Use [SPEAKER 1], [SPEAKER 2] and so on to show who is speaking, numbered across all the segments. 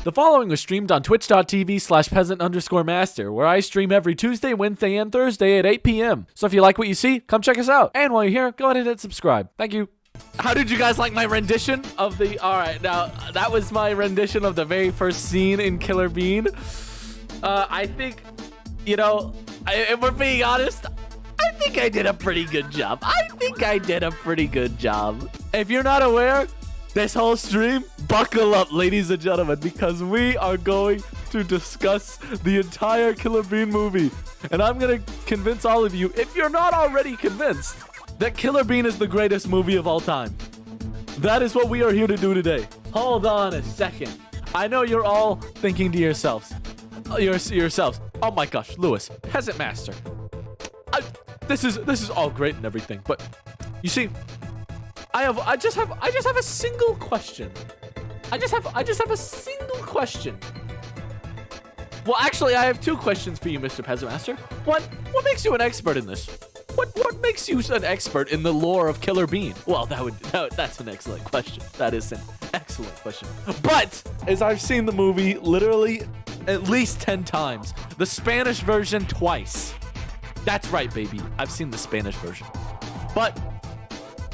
[SPEAKER 1] The following was streamed on twitch.tv/peasant_master, where I stream every Tuesday, Wednesday, and Thursday at 8 p.m. So if you like what you see, come check us out. And while you're here, go ahead and hit subscribe. Thank you. How did you guys like my rendition of the... Alright, now, that was my rendition of the very first scene in Killer Bean. I think, you know, if we're being honest, I think I did a pretty good job. If you're not aware, this whole stream, buckle up, ladies and gentlemen, because we are going to discuss the entire Killer Bean movie. And I'm going to convince all of you, if you're not already convinced, that Killer Bean is the greatest movie of all time. That is what we are here to do today. Hold on a second. I know you're all thinking to yourselves, oh my gosh, Lewis, Peasant Master. This is all great and everything, but you see, I just have a single question. I just have a single question. Well, actually, I have two questions for you, Mr. Peasant Master. What makes you an expert in this? What makes you an expert in the lore of Killer Bean? Well, that's an excellent question. That is an excellent question. But as I've seen the movie literally at least 10 times, the Spanish version twice. That's right, baby. I've seen the Spanish version. But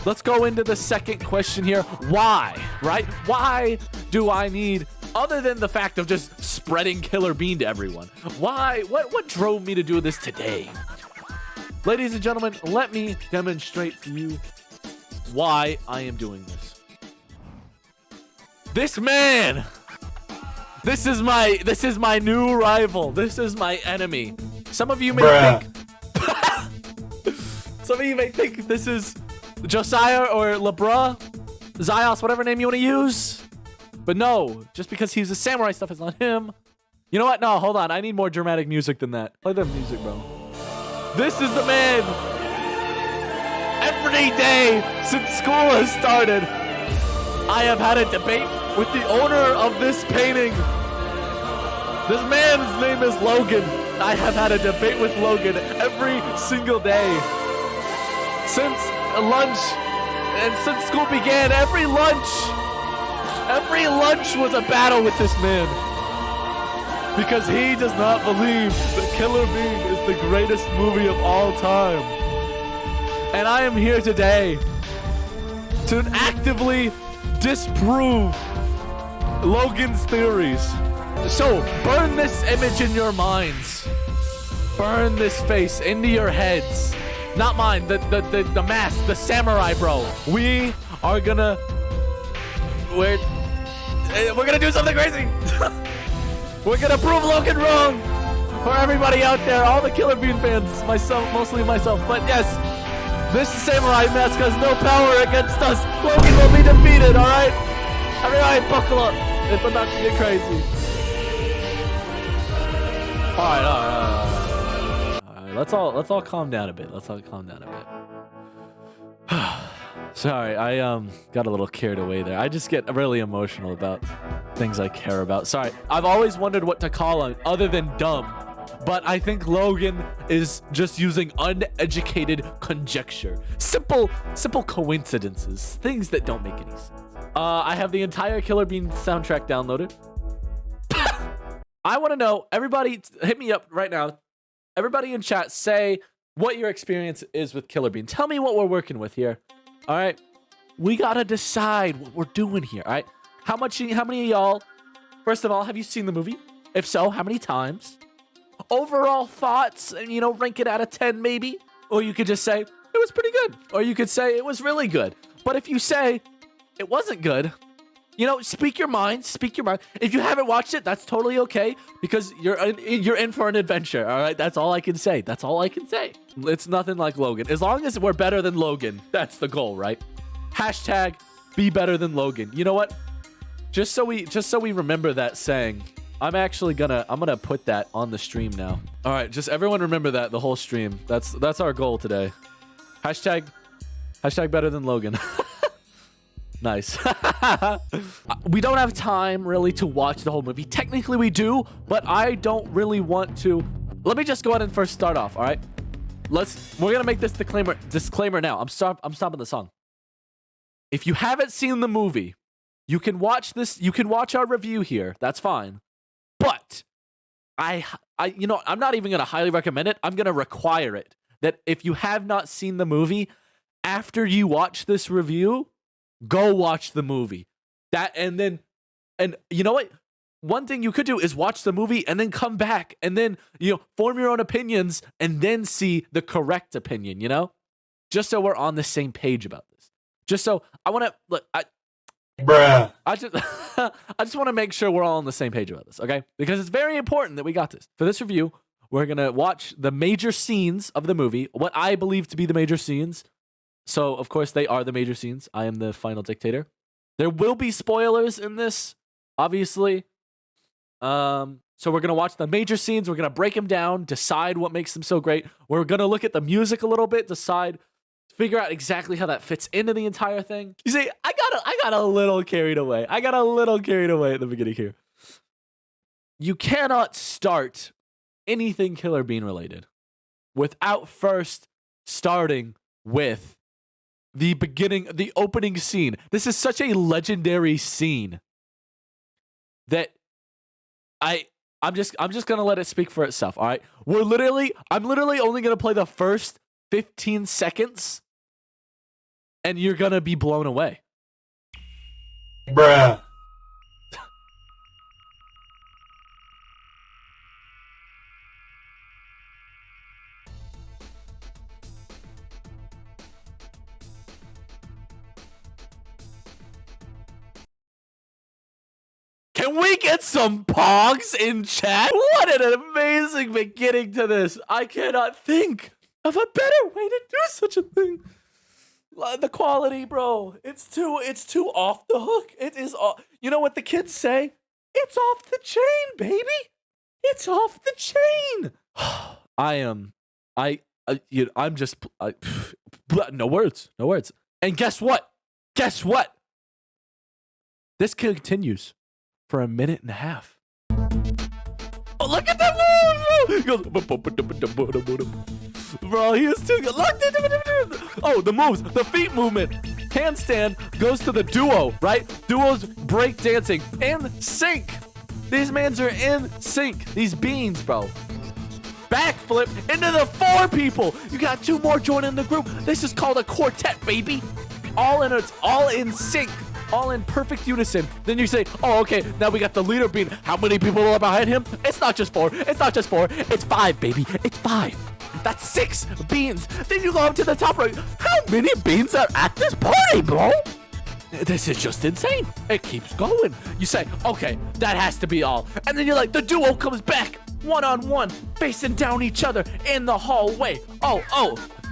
[SPEAKER 1] let's go into the second question here. Why, right? Why do I need, other than the fact of just spreading Killer Bean to everyone, why? What drove me to do this today? Ladies and gentlemen, let me demonstrate for you why I am doing this. This man, this is my new rival. This is my enemy. Some of you may think this is Josiah or Lebra, Zios, whatever name you want to use. But no, just because he's a samurai stuff is not him. You know what? No, hold on. I need more dramatic music than that. Play the music, bro. This is the man. Every day since school has started, I have had a debate with the owner of this painting. This man's name is Logan. I have had a debate with Logan every single day. Since lunch and since school began, every lunch was a battle with this man. Because he does not believe that Killer Bean is the greatest movie of all time. And I am here today to actively disprove Logan's theories. So burn this image in your minds. Burn this face into your heads. Not mine, the mask, the samurai bro. We're gonna do something crazy. We're gonna prove Logan wrong for everybody out there, all the Killer Bean fans, myself, mostly myself. But yes, this samurai mask has no power against us. Logan will be defeated, all right? Everybody buckle up. It's about to get crazy. All right. Let's all calm down a bit. Sorry, I got a little carried away there. I just get really emotional about things I care about. Sorry, I've always wondered what to call him other than dumb, but I think Logan is just using uneducated conjecture, simple coincidences, things that don't make any sense. I have the entire Killer Bean soundtrack downloaded. I want to know, everybody, hit me up right now. Everybody in chat, say what your experience is with Killer Bean. Tell me what we're working with here. All right, we gotta decide what we're doing here. All right, how many of y'all? First of all, have you seen the movie? If so, how many times? Overall thoughts, and rank it out of 10 maybe. Or you could just say it was pretty good. Or you could say it was really good. But if you say it wasn't good, speak your mind. If you haven't watched it, that's totally okay, because you're in for an adventure. All right, that's all I can say. It's nothing like Logan. As long as we're better than Logan, that's the goal, right? Hashtag be better than Logan. You know what? Just so we remember that saying, I'm gonna put that on the stream now. All right, just everyone remember that the whole stream. That's our goal today. Hashtag better than Logan. Nice. We don't have time really to watch the whole movie. Technically we do, but I don't really want to. Let me just go ahead and first start off, all right? We're gonna make this disclaimer now. I'm stopping the song. If you haven't seen the movie, You can watch this. You can watch our review here. That's fine. But I'm not even going to highly recommend it. I'm going to require it that if you have not seen the movie, after you watch this review, go watch the movie. And you know what? One thing you could do is watch the movie and then come back and then, form your own opinions and then see the correct opinion, just so we're on the same page about this. Just so I want to look,
[SPEAKER 2] Bruh.
[SPEAKER 1] I just want to make sure we're all on the same page about this, okay? Because it's very important that we got this. For this review, we're going to watch the major scenes of the movie, what I believe to be the major scenes. So, of course, they are the major scenes. I am the final dictator. There will be spoilers in this, obviously. So we're going to watch the major scenes. We're going to break them down, decide what makes them so great. We're going to look at the music a little bit, figure out exactly how that fits into the entire thing. You see, I got a little carried away. I got a little carried away at the beginning here. You cannot start anything Killer Bean related without first starting with the beginning, the opening scene. This is such a legendary scene that I'm just gonna let it speak for itself. All right, I'm literally only gonna play the first 15 seconds, and you're gonna be blown away.
[SPEAKER 2] Bruh.
[SPEAKER 1] Can we get some pogs in chat? What an amazing beginning to this. I cannot think of a better way to do such a thing. The quality, bro. It's too off the hook. It is off. You know what the kids say? It's off the chain, baby. It's off the chain. No words. And guess what? This continues for a minute and a half. Oh, look at that move! He goes, bro, he is too good. Look, oh, the moves, the feet movement. Handstand goes to the duo, right? Duos break dancing in sync. These mans are in sync. These beans, bro. Backflip into the 4 people. You got 2 more joining the group. This is called a quartet, baby. All in sync. All in perfect unison. Then you say, oh, okay, now we got the leader bean. How many people are behind him? It's not just 4. It's 5, baby. It's 5. That's 6 beans. Then you go up to the top right. How many beans are at this party, bro? This is just insane. It keeps going. You say, okay, that has to be all. And then you're like, the duo comes back one-on-one, facing down each other in the hallway. Oh,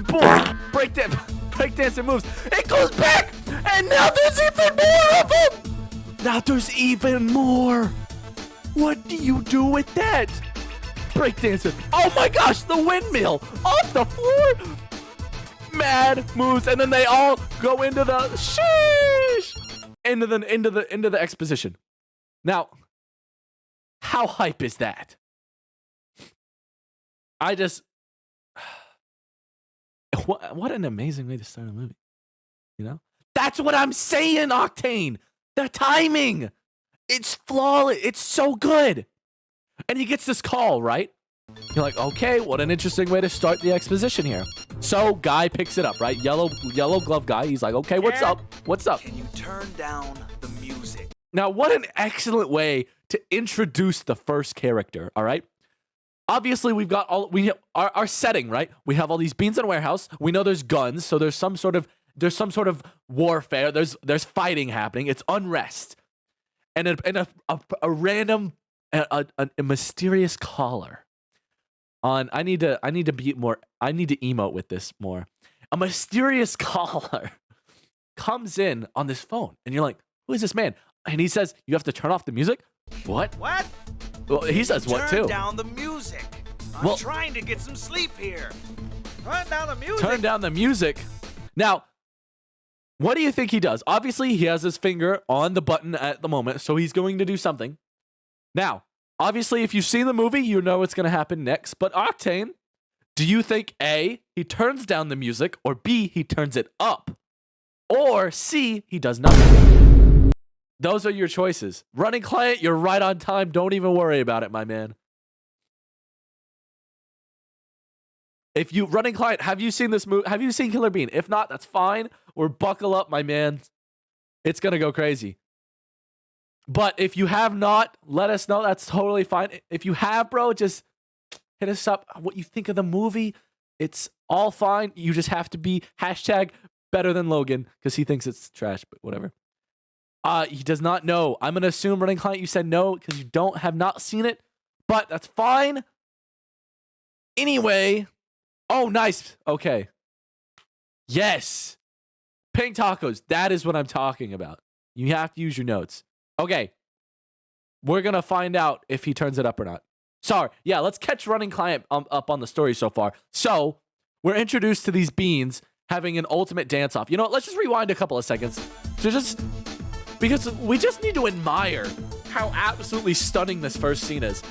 [SPEAKER 1] boom, breakdancing moves. It goes back, and now there's even more of them. Now there's even more. What do you do with that? Breakdancing. Oh my gosh, the windmill off the floor. Mad moves, and then they all go into the into the exposition. Now, how hype is that? What an amazing way to start a movie. That's what I'm saying, Octane. The timing, it's flawless. It's so good. And he gets this call, right? You're like, okay, what an interesting way to start the exposition here. So guy picks it up, right? Yellow glove guy. He's like, okay, what's up? Can you turn down the music? Now, what an excellent way to introduce the first character, all right? Obviously, we've got our setting, right? We have all these beans in a warehouse. We know there's guns, so there's some sort of warfare. There's fighting happening. It's unrest. And a random mysterious caller. I need to emote with this more. A mysterious caller comes in on this phone, and you're like, who is this man? And he says, you have to turn off the music? What? Well, he says what too?
[SPEAKER 3] Turn down the music. I'm trying to get some sleep here.
[SPEAKER 1] Turn down the music. Now, what do you think he does? Obviously, he has his finger on the button at the moment, so he's going to do something. Now, obviously, if you've seen the movie, you know what's going to happen next. But Octane, do you think A, he turns down the music, or B, he turns it up? Or C, he does nothing? Those are your choices. Running client, you're right on time. Don't even worry about it, my man. If you running client, have you seen this movie? Have you seen Killer Bean? If not, that's fine. Or buckle up, my man. It's gonna go crazy. But if you have not, let us know. That's totally fine. If you have, bro, just hit us up. What you think of the movie? It's all fine. You just have to be hashtag better than Logan because he thinks it's trash. But whatever. He does not know. I'm gonna assume running client. You said no because you have not seen it. But that's fine. Anyway. Oh, nice. Okay. Yes. Pink tacos. That is what I'm talking about. You have to use your notes. Okay. We're going to find out if he turns it up or not. Sorry. Yeah, let's catch running client up on the story so far. So, we're introduced to these beans having an ultimate dance-off. You know what? Let's just rewind a couple of seconds. Because we just need to admire how absolutely stunning this first scene is.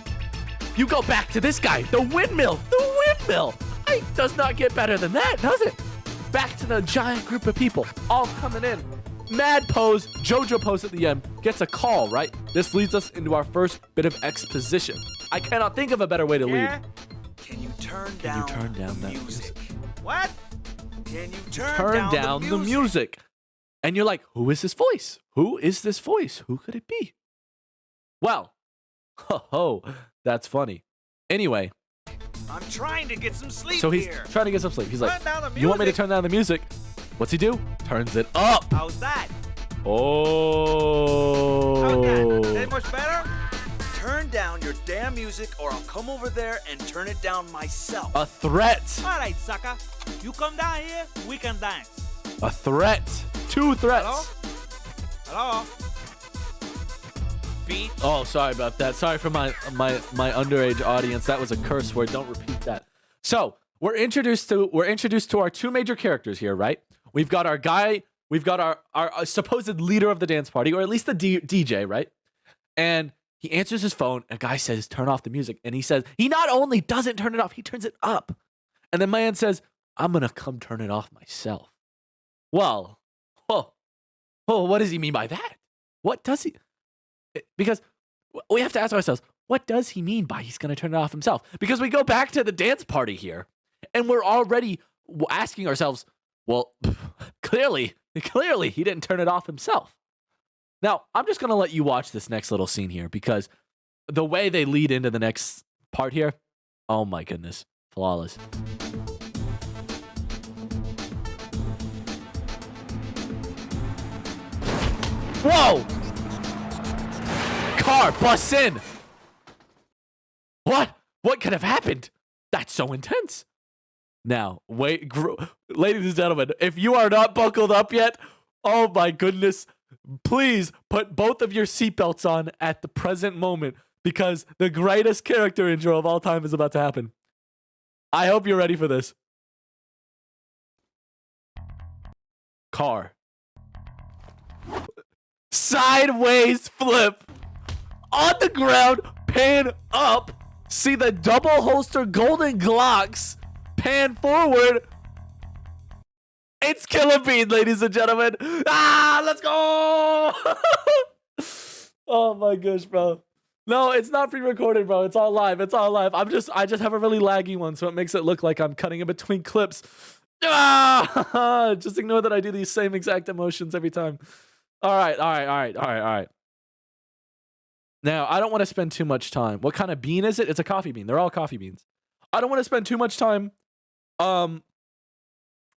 [SPEAKER 1] You go back to this guy. The windmill. The windmill. It does not get better than that, does it? Back to the giant group of people all coming in. Mad pose, JoJo pose at the end, gets a call, right? This leads us into our first bit of exposition. I cannot think of a better way to lead.
[SPEAKER 3] Can you turn down the music? What? Can you
[SPEAKER 1] turn down the music? And you're like, who is this voice? Who is this voice? Who could it be? Well, that's funny. Anyway.
[SPEAKER 3] I'm trying to get some sleep
[SPEAKER 1] So he's trying to get some sleep. He's like, you want me to turn down the music? What's he do? Turns it up.
[SPEAKER 3] How's that?
[SPEAKER 1] Oh.
[SPEAKER 3] How's that? Is that much better? Turn down your damn music or I'll come over there and turn it down myself.
[SPEAKER 1] A threat.
[SPEAKER 3] All right, sucker. You come down here, we can dance.
[SPEAKER 1] A threat. 2 threats.
[SPEAKER 3] Hello? Beach.
[SPEAKER 1] Oh, sorry about that. Sorry for my underage audience. That was a curse word. Don't repeat that. So we're introduced to our 2 major characters here, right? We've got our guy. We've got our supposed leader of the dance party, or at least the DJ, right? And he answers his phone. A guy says, "Turn off the music," and he says he not only doesn't turn it off, he turns it up. And the man says, "I'm gonna come turn it off myself." Well, what does he mean by that? What does he? Because we have to ask ourselves, what does he mean by he's going to turn it off himself? Because we go back to the dance party here, and we're already asking ourselves, well, clearly, he didn't turn it off himself. Now, I'm just going to let you watch this next little scene here, because the way they lead into the next part here, oh my goodness, flawless. Whoa! Car busts in. What could have happened? That's so intense. Now, wait, ladies and gentlemen, if you are not buckled up yet, oh my goodness, please put both of your seatbelts on at the present moment, because the greatest character intro of all time is about to happen. I hope you're ready for this. Car. Sideways flip. On the ground, pan up, see the double holster golden Glocks, pan forward. It's Killer Bean, ladies and gentlemen. Let's go! Oh my gosh, bro. No, it's not pre-recorded, bro. It's all live. I just have a really laggy one, so it makes it look like I'm cutting in between clips. Just ignore that I do these same exact emotions every time. All right. Now, I don't want to spend too much time. What kind of bean is it? It's a coffee bean. They're all coffee beans. I don't want to spend too much time. I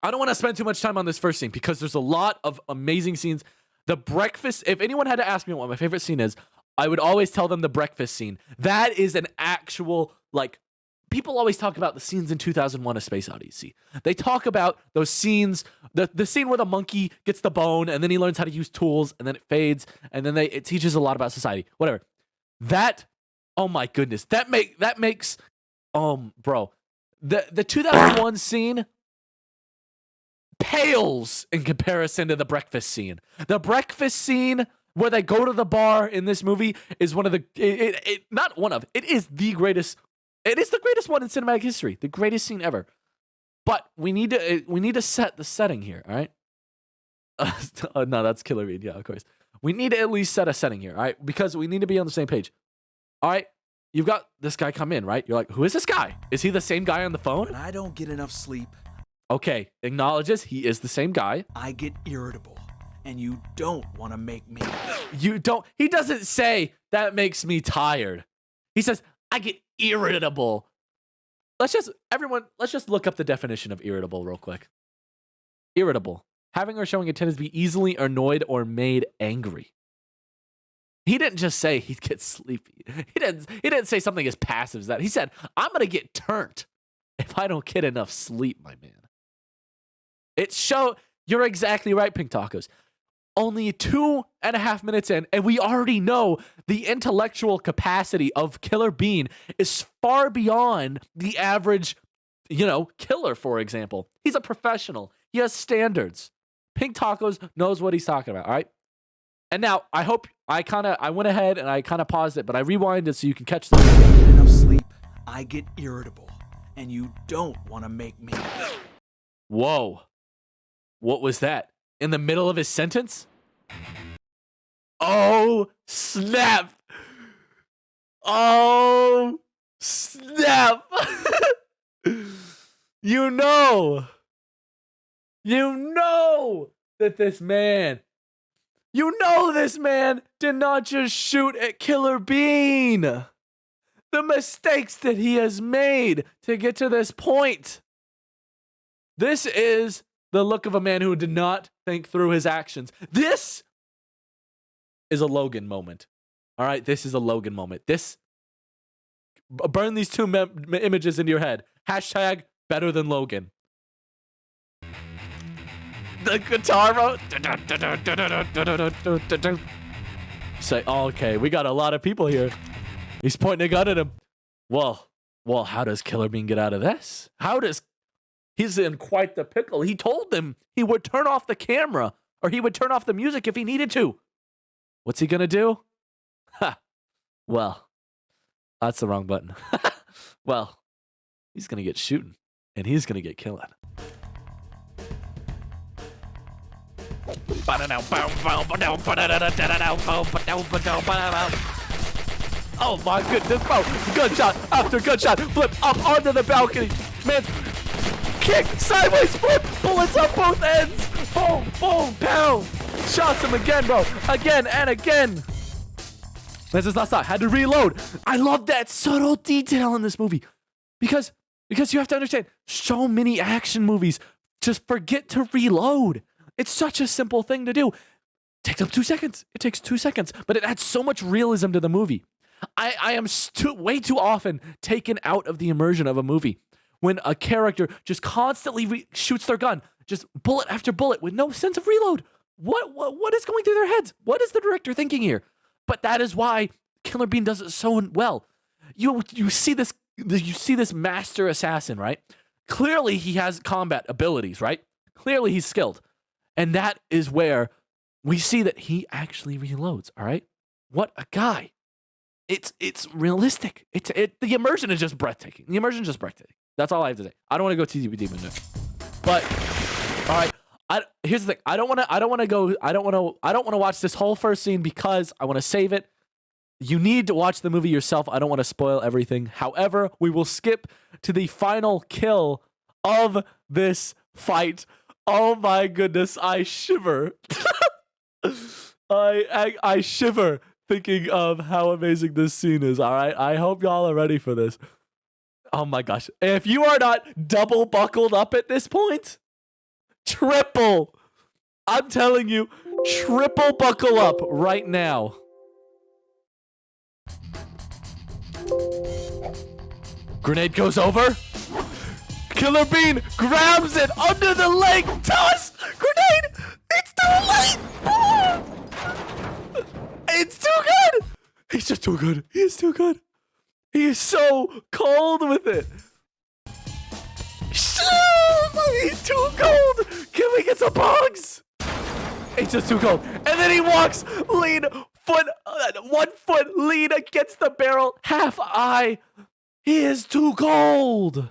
[SPEAKER 1] don't want to spend too much time on this first scene because there's a lot of amazing scenes. The breakfast, if anyone had to ask me what my favorite scene is, I would always tell them the breakfast scene. That is an actual, like, people always talk about the scenes in 2001: A Space Odyssey. They talk about those scenes, the scene where the monkey gets the bone and then he learns how to use tools and then it fades and then it teaches a lot about society. Whatever. That, oh my goodness, that makes, bro, the 2001 scene pales in comparison to the breakfast scene. The breakfast scene where they go to the bar in this movie is one of the, it is the greatest. It is the greatest one in cinematic history, the greatest scene ever. But we need to set the setting here, all right? No, that's Killer Bean, yeah, of course. We need to at least set a setting here, all right? Because we need to be on the same page. All right, you've got this guy come in, right? You're like, who is this guy? Is he the same guy on the phone?
[SPEAKER 3] When I don't get enough sleep,
[SPEAKER 1] Okay, acknowledges he is the same guy.
[SPEAKER 3] I get irritable, and you don't want to make me.
[SPEAKER 1] He doesn't say, that makes me tired. He says, I get irritable. Let's just look up the definition of irritable real quick. Irritable. Having or showing a tendency to be easily annoyed or made angry. He didn't just say he gets sleepy. He didn't say something as passive as that. He said, I'm going to get turned if I don't get enough sleep, my man. You're exactly right, Pink Tacos. Only 2.5 minutes in, and we already know the intellectual capacity of Killer Bean is far beyond the average, killer, for example. He's a professional. He has standards. Pink Tacos knows what he's talking about, all right? And now, I hope I went ahead and I kind of paused it, but I rewinded so you can catch this.
[SPEAKER 3] When I don't get enough sleep, I get irritable, and you don't want to make me.
[SPEAKER 1] Whoa. What was that? In the middle of his sentence? Oh, snap. Oh, snap. You know that this man did not just shoot at Killer Bean. The mistakes that he has made to get to this point. This is the look of a man who did not think through his actions. This is a Logan moment. All right, this is a Logan moment. Burn these two images into your head. Hashtag better than Logan. The guitar. Say, oh, okay, we got a lot of people here. He's pointing a gun at him. Well, how does Killer Bean get out of this? He's in quite the pickle. He told them he would turn off the camera or he would turn off the music if he needed to. What's he gonna do? Well, that's the wrong button. Well, he's gonna get shooting and he's gonna get killing. Oh my goodness, bro. Gunshot after gunshot. Flip up onto the balcony. Man, kick, sideways flip. Bullets on both ends. Boom, boom, pound. Shots him again, bro. Again and again. This is last shot. Had to reload. I love that subtle detail in this movie. Because you have to understand, so many action movies just forget to reload. It's such a simple thing to do. It takes up 2 seconds. It takes 2 seconds, but it adds so much realism to the movie. I am way too often taken out of the immersion of a movie when a character just constantly shoots their gun, just bullet after bullet with no sense of reload. What is going through their heads? What is the director thinking here? But that is why Killer Bean does it so well. You see this master assassin, right? Clearly he has combat abilities, right? Clearly he's skilled. And that is where we see that he actually reloads, all right? What a guy. It's realistic. The immersion is just breathtaking. The immersion is just breathtaking. That's all I have to say. I don't want to go too deep into it. But all right, here's the thing. I don't want to watch this whole first scene because I want to save it. You need to watch the movie yourself. I don't want to spoil everything. However, we will skip to the final kill of this fight. Oh my goodness, I shiver. I shiver thinking of how amazing this scene is. All right, I hope y'all are ready for this. Oh my gosh, if you are not double buckled up at this point, triple. I'm telling you, triple buckle up right now. Grenade goes over. Killer Bean grabs it under the leg. Toss! Grenade! It's too late! Ah! It's too good! He's just too good. He is too good. He is so cold with it. He's too cold. Can we get some bugs? He's just too cold. And then he walks lean foot, 1 foot lean against the barrel, half eye. He is too cold.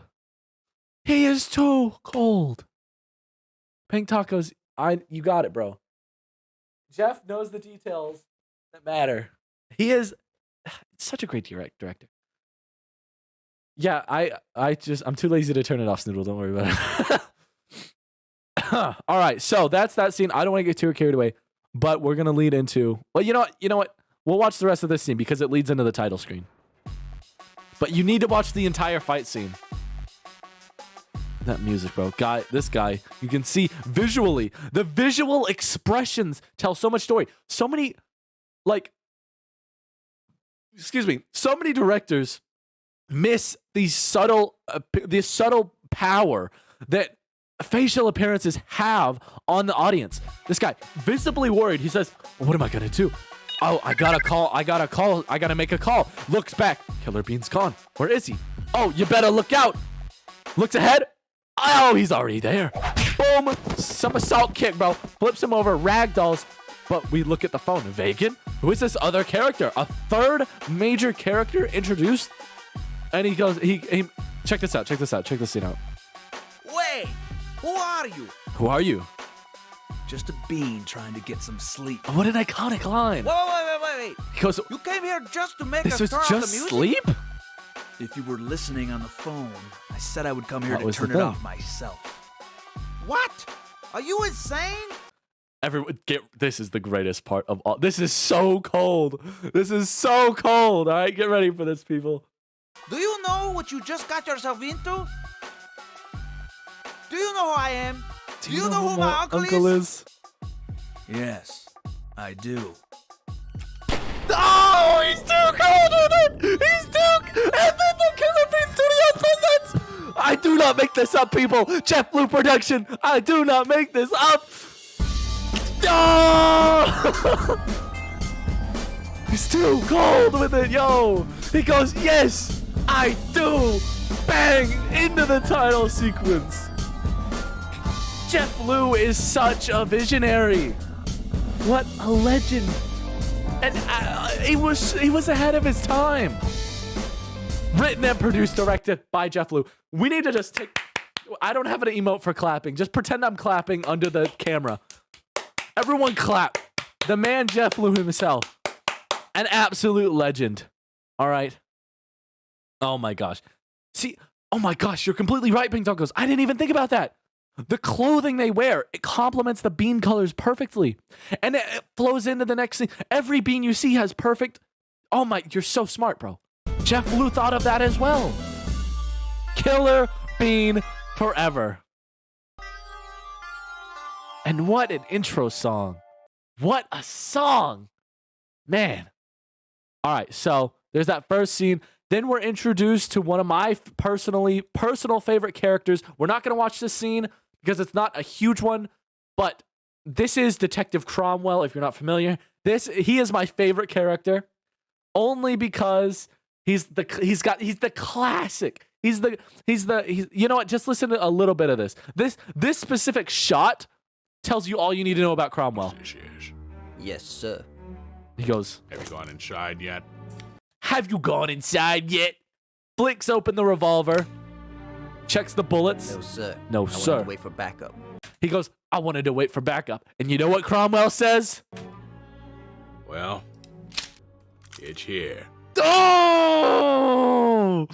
[SPEAKER 1] He is too cold. Pink Tacos, you got it, bro. Jeff knows the details that matter. He is such a great director. Yeah, I'm too lazy to turn it off, Snoodle. Don't worry about it. All right, so that's that scene. I don't want to get too carried away, but we're gonna lead into. Well, you know what? We'll watch the rest of this scene because it leads into the title screen. But you need to watch the entire fight scene. That music, bro. This guy, you can see visually, the visual expressions tell so much story. So many, so many directors miss these this subtle power that facial appearances have on the audience. This guy, visibly worried, he says, what am I gonna do? Oh, I gotta make a call. Looks back, Killer Bean's gone. Where is he? Oh, you better look out. Looks ahead. Oh, he's already there. Boom, somersault kick, bro. Flips him over, ragdolls. But we look at the phone. Vegan? Who is this other character? A third major character introduced? And he goes, he check this out, check this scene out.
[SPEAKER 3] Wait, who are you?
[SPEAKER 1] Who are you?
[SPEAKER 3] Just a bean trying to get some sleep.
[SPEAKER 1] What an iconic line.
[SPEAKER 3] Wait.
[SPEAKER 1] He goes,
[SPEAKER 3] You came here just to make
[SPEAKER 1] this
[SPEAKER 3] us
[SPEAKER 1] was
[SPEAKER 3] turn off the
[SPEAKER 1] just
[SPEAKER 3] music?
[SPEAKER 1] sleep?
[SPEAKER 3] If you were listening on the phone, I said I would come here
[SPEAKER 1] That
[SPEAKER 3] to
[SPEAKER 1] was the
[SPEAKER 3] turn it
[SPEAKER 1] thing.
[SPEAKER 3] off myself. What? Are you insane?
[SPEAKER 1] Everyone, this is the greatest part of all. This is so cold. This is so cold. All right, get ready for this, people.
[SPEAKER 3] Do you know what you just got yourself into? Do you know who I am? Do you know who my uncle is? Yes, I do.
[SPEAKER 1] Oh, he's too cold with it. He's too. And then the Killer Bean Studios presents. I do not make this up, people. Jeff Lew production. I do not make this up. Oh! He's too cold with it, yo. He goes, yes, I do. Bang into the title sequence. Jeff Lew is such a visionary. What a legend. And he was ahead of his time. Written and produced, directed by Jeff Lew. We need to just take... I don't have an emote for clapping. Just pretend I'm clapping under the camera. Everyone clap. The man Jeff Lew himself. An absolute legend. All right. Oh my gosh. See, oh my gosh, you're completely right, Pink Tacos. I didn't even think about that. The clothing they wear, it complements the bean colors perfectly. And it flows into the next thing. Every bean you see has perfect... Oh my, you're so smart, bro. Jeff Lew thought of that as well. Killer Bean forever. And what an intro song. What a song. Man. All right, so there's that first scene. Then we're introduced to one of my personal favorite characters. We're not going to watch this scene because it's not a huge one, but this is Detective Cromwell, if you're not familiar. He is my favorite character only because he's the classic. He's you know what? Just listen to a little bit of this. This specific shot tells you all you need to know about Cromwell.
[SPEAKER 3] Yes, sir.
[SPEAKER 1] He goes,
[SPEAKER 2] Have you gone inside yet?
[SPEAKER 1] have you gone inside yet? Flicks open the revolver. Checks the bullets.
[SPEAKER 3] No, sir.
[SPEAKER 1] No,
[SPEAKER 3] I
[SPEAKER 1] sir.
[SPEAKER 3] wanted to wait for backup.
[SPEAKER 1] He goes, I wanted to wait for backup. And you know what Cromwell says?
[SPEAKER 2] Well, it's here.
[SPEAKER 1] Oh!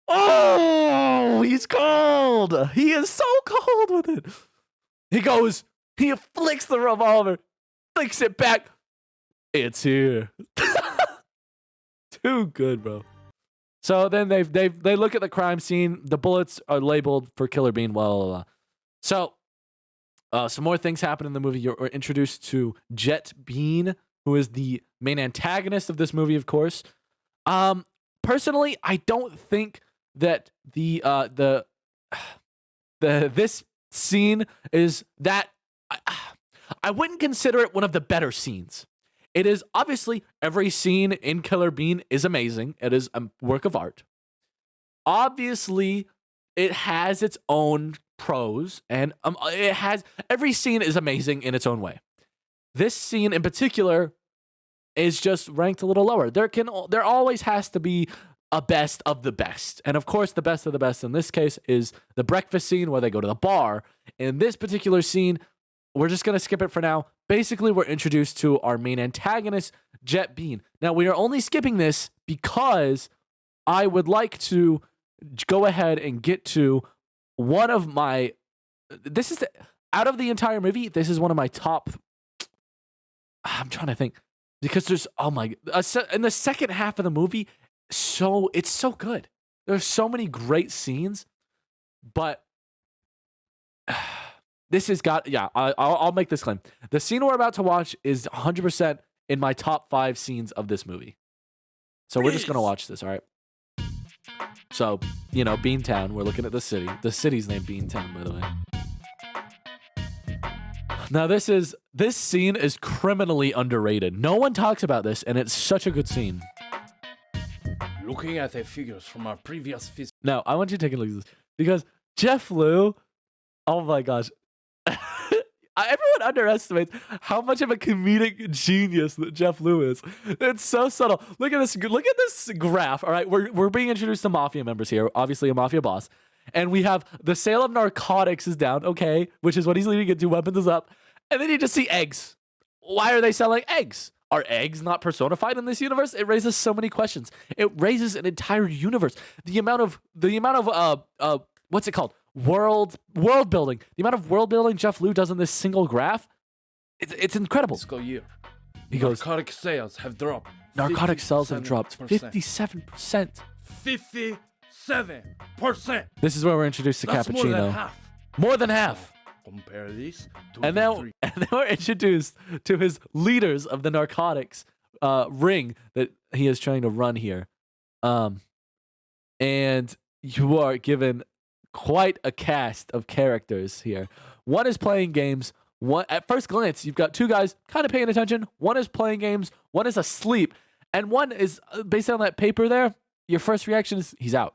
[SPEAKER 1] Oh! He's cold. He is so cold with it. He flicks the revolver, flicks it back. It's here. Too good, bro. So then they look at the crime scene. The bullets are labeled for Killer Bean. Well, so some more things happen in the movie. You're introduced to Jet Bean, who is the main antagonist of this movie, of course. Personally, I don't think that this scene is that. I wouldn't consider it one of the better scenes. It is obviously every scene in Killer Bean is amazing. It is a work of art. Obviously, it has its own pros, and every scene is amazing in its own way. This scene in particular is just ranked a little lower. There always has to be a best of the best, and of course, the best of the best in this case is the breakfast scene where they go to the bar. In this particular scene, we're just gonna skip it for now. basically we're introduced to our main antagonist, Jet Bean. Now, we are only skipping this because I would like to go ahead and get to one of my. This is out of the entire movie. This is one of my top. I'm trying to think because there's in the second half of the movie, it's so good. There's so many great scenes, but this has got I'll make this claim. The scene we're about to watch is 100% in my top 5 scenes of this movie. So we're just gonna watch this, all right? So, Beantown, we're looking at the city. The city's named Beantown, by the way. Now, this scene is criminally underrated. No one talks about this, and it's such a good scene.
[SPEAKER 4] Looking at the figures from our previous visit.
[SPEAKER 1] Now, I want you to take a look at this. Because Jeff Lew, oh my gosh. Everyone underestimates how much of a comedic genius that Jeff Lew is. It's so subtle. Look at this graph. All right, we're being introduced to mafia members here. Obviously, a mafia boss, and we have the sale of narcotics is down. Okay, which is what he's leading into. Weapons is up, and then you just see eggs. Why are they selling eggs? Are eggs not personified in this universe? It raises so many questions. It raises an entire universe. The amount of what's it called? World building. The amount of world building Jeff Lew does in this single graph, it's incredible.
[SPEAKER 4] Fiscal year.
[SPEAKER 1] He goes,
[SPEAKER 4] narcotic sales have dropped.
[SPEAKER 1] Narcotic sales have dropped 57%.
[SPEAKER 4] 57%.
[SPEAKER 1] This is where we're introduced to
[SPEAKER 4] That's
[SPEAKER 1] Cappuccino.
[SPEAKER 4] more than half.
[SPEAKER 1] More than half.
[SPEAKER 4] Compare this to
[SPEAKER 1] And then we're introduced to his leaders of the narcotics ring that he is trying to run here. And you are given quite a cast of characters here. One is playing games. One, at first glance, you've got 2 guys kind of paying attention. One is playing games. One is asleep. And one is, based on that paper there, your first reaction is he's out.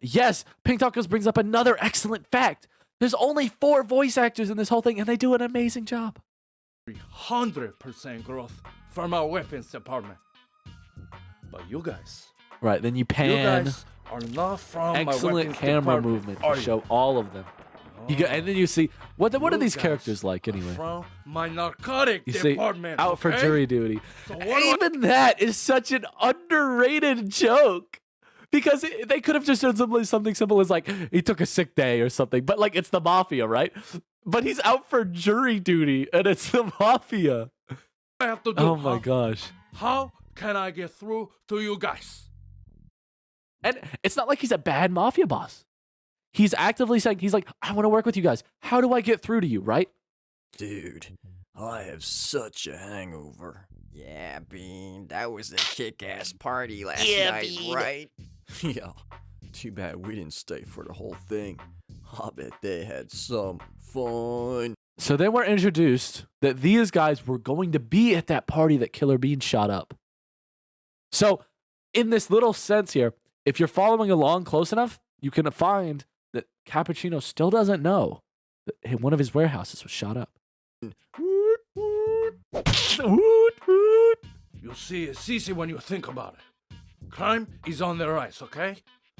[SPEAKER 1] Yes, Pink Tacos brings up another excellent fact. There's only 4 voice actors in this whole thing, and they do an amazing job.
[SPEAKER 4] 100% growth from our weapons department. But you guys.
[SPEAKER 1] Right, then you pan.
[SPEAKER 4] You guys are not from
[SPEAKER 1] excellent
[SPEAKER 4] my weapons
[SPEAKER 1] camera
[SPEAKER 4] department,
[SPEAKER 1] movement
[SPEAKER 4] are
[SPEAKER 1] to
[SPEAKER 4] you?
[SPEAKER 1] show all of them. And then you see what are
[SPEAKER 4] You
[SPEAKER 1] these
[SPEAKER 4] guys
[SPEAKER 1] characters like anyway?
[SPEAKER 4] From my narcotic
[SPEAKER 1] You see,
[SPEAKER 4] department.
[SPEAKER 1] out for
[SPEAKER 4] okay?
[SPEAKER 1] jury duty.
[SPEAKER 4] So what
[SPEAKER 1] Even that is such an underrated joke because they could have just done something simple as like he took a sick day or something, but like it's the mafia, right? But he's out for jury duty and it's the mafia.
[SPEAKER 4] I have to do?
[SPEAKER 1] Oh my gosh.
[SPEAKER 4] How can I get through to you guys?
[SPEAKER 1] And it's not like he's a bad mafia boss. He's actively saying, he's like, I want to work with you guys. How do I get through to you, right?
[SPEAKER 5] Dude, I have such a hangover. Yeah, Bean, that was a kick-ass party last night,
[SPEAKER 6] Bean.
[SPEAKER 5] right? Yeah, too bad we didn't stay for the whole thing. I bet they had some fun.
[SPEAKER 1] So then we're introduced that these guys were going to be at that party that Killer Bean shot up. So in this little sense here, if you're following along close enough, you can find that Cappuccino still doesn't know that one of his warehouses was shot up.
[SPEAKER 4] You see, it's easy when you think about it. Crime is on the rise, okay?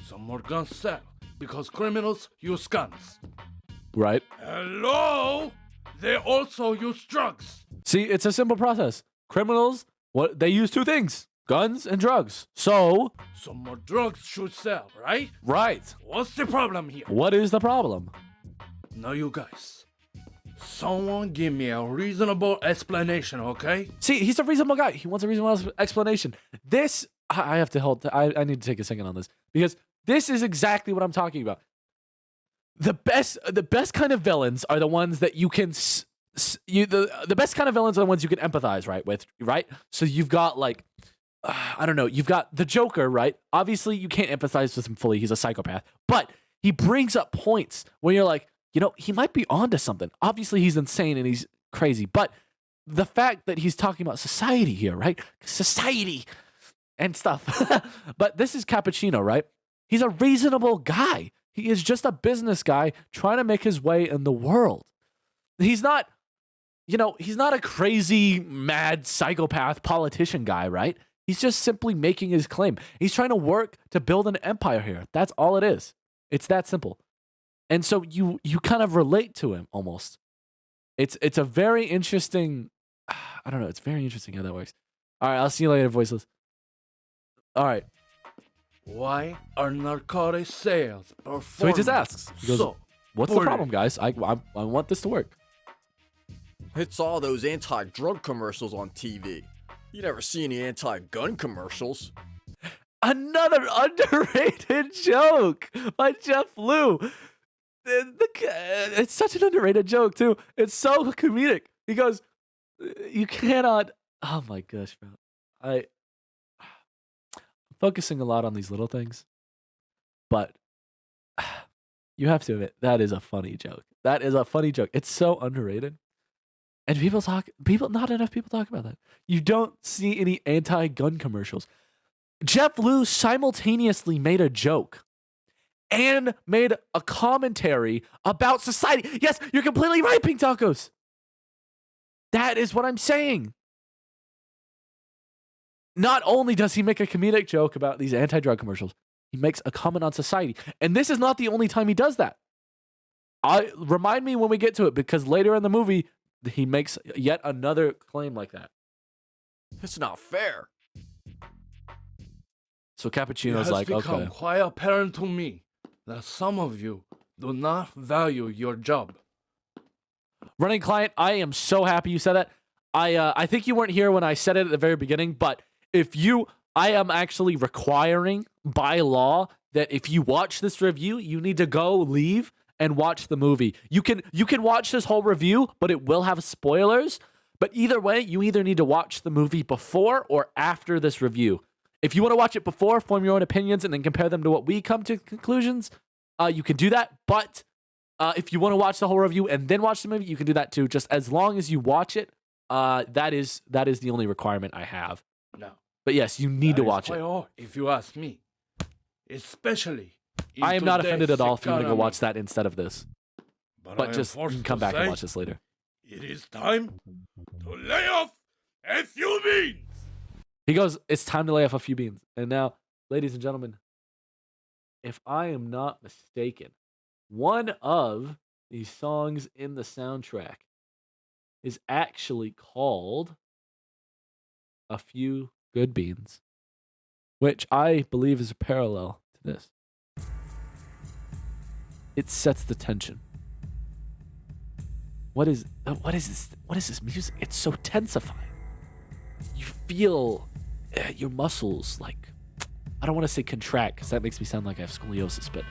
[SPEAKER 4] So more guns sell because criminals use guns.
[SPEAKER 1] Right?
[SPEAKER 4] Hello? They also use drugs.
[SPEAKER 1] See, it's a simple process. Criminals, they use 2 things. Guns and drugs. So
[SPEAKER 4] more drugs should sell, right?
[SPEAKER 1] right.
[SPEAKER 4] What's the problem here?
[SPEAKER 1] What is the problem?
[SPEAKER 4] Now you guys, someone give me a reasonable explanation, okay?
[SPEAKER 1] See, he's a reasonable guy. He wants a reasonable explanation. This, I have to hold. I need to take a second on this because this is exactly what I'm talking about. The best kind of villains are the ones that you can. The best kind of villains are the ones you can empathize with, right? So you've got like. I don't know. You've got the Joker, right? Obviously, you can't empathize with him fully. He's a psychopath. But he brings up points when you're like, he might be onto something. Obviously, he's insane and he's crazy. But the fact that he's talking about society here, right? Society and stuff. But this is Cappuccino, right? He's a reasonable guy. He is just a business guy trying to make his way in the world. He's not, he's not a crazy, mad psychopath politician guy, right? He's just simply making his claim. He's trying to work to build an empire here. That's all it is. It's that simple. And so you kind of relate to him almost. It's a very interesting. I don't know. It's very interesting how that works. All right, I'll see you later, voiceless. All right.
[SPEAKER 4] Why are narcotic sales performing
[SPEAKER 1] So he just asks. He goes,
[SPEAKER 4] so
[SPEAKER 1] "What's the
[SPEAKER 4] poorly?"
[SPEAKER 1] problem, guys? I want this to work."
[SPEAKER 5] It's all those anti-drug commercials on TV. You never see any anti-gun commercials.
[SPEAKER 1] Another underrated joke by Jeff Lew. It's such an underrated joke too. It's so comedic. He goes, "You cannot." Oh my gosh, bro. I'm focusing a lot on these little things, but you have to admit that is a funny joke. That is a funny joke. It's so underrated, and not enough people talk about that. You don't see any anti-gun commercials. Jeff Lew simultaneously made a joke and made a commentary about society. Yes, you're completely right, Pink Tacos. That is what I'm saying. Not only does he make a comedic joke about these anti-drug commercials, he makes a comment on society. And this is not the only time he does that. Remind me when we get to it, because later in the movie, he makes yet another claim like that.
[SPEAKER 5] It's not fair.
[SPEAKER 1] So
[SPEAKER 4] It
[SPEAKER 1] Cappuccino's
[SPEAKER 4] has
[SPEAKER 1] like,
[SPEAKER 4] become
[SPEAKER 1] okay.
[SPEAKER 4] quite apparent to me that some of you do not value your job.
[SPEAKER 1] Running client, I am so happy you said that. I think you weren't here when I said it at the very beginning, but I am actually requiring by law that if you watch this review, you need to go leave and watch the movie. You can watch this whole review, but it will have spoilers. But either way, you either need to watch the movie before or after this review. If you want to watch it before, form your own opinions, and then compare them to what we come to conclusions, you can do that. But if you want to watch the whole review and then watch the movie, you can do that too. Just as long as you watch it, that is the only requirement I have.
[SPEAKER 4] No.
[SPEAKER 1] But yes, you need to watch it.
[SPEAKER 4] All, if you ask me. Especially in
[SPEAKER 1] I am not offended at all if you want to go
[SPEAKER 4] economy.
[SPEAKER 1] watch that instead of this.
[SPEAKER 4] I
[SPEAKER 1] But
[SPEAKER 4] am
[SPEAKER 1] just you
[SPEAKER 4] forced
[SPEAKER 1] can come
[SPEAKER 4] to
[SPEAKER 1] back and
[SPEAKER 4] say,
[SPEAKER 1] watch this later.
[SPEAKER 4] It is time to lay off a few beans.
[SPEAKER 1] He goes, "It's time to lay off a few beans." And now, ladies and gentlemen, if I am not mistaken, one of the songs in the soundtrack is actually called "A Few Good Beans," which I believe is a parallel to this. It sets the tension. What is this? What is this music? It's so tensifying. You feel your muscles like, I don't want to say contract because that makes me sound like I have scoliosis, but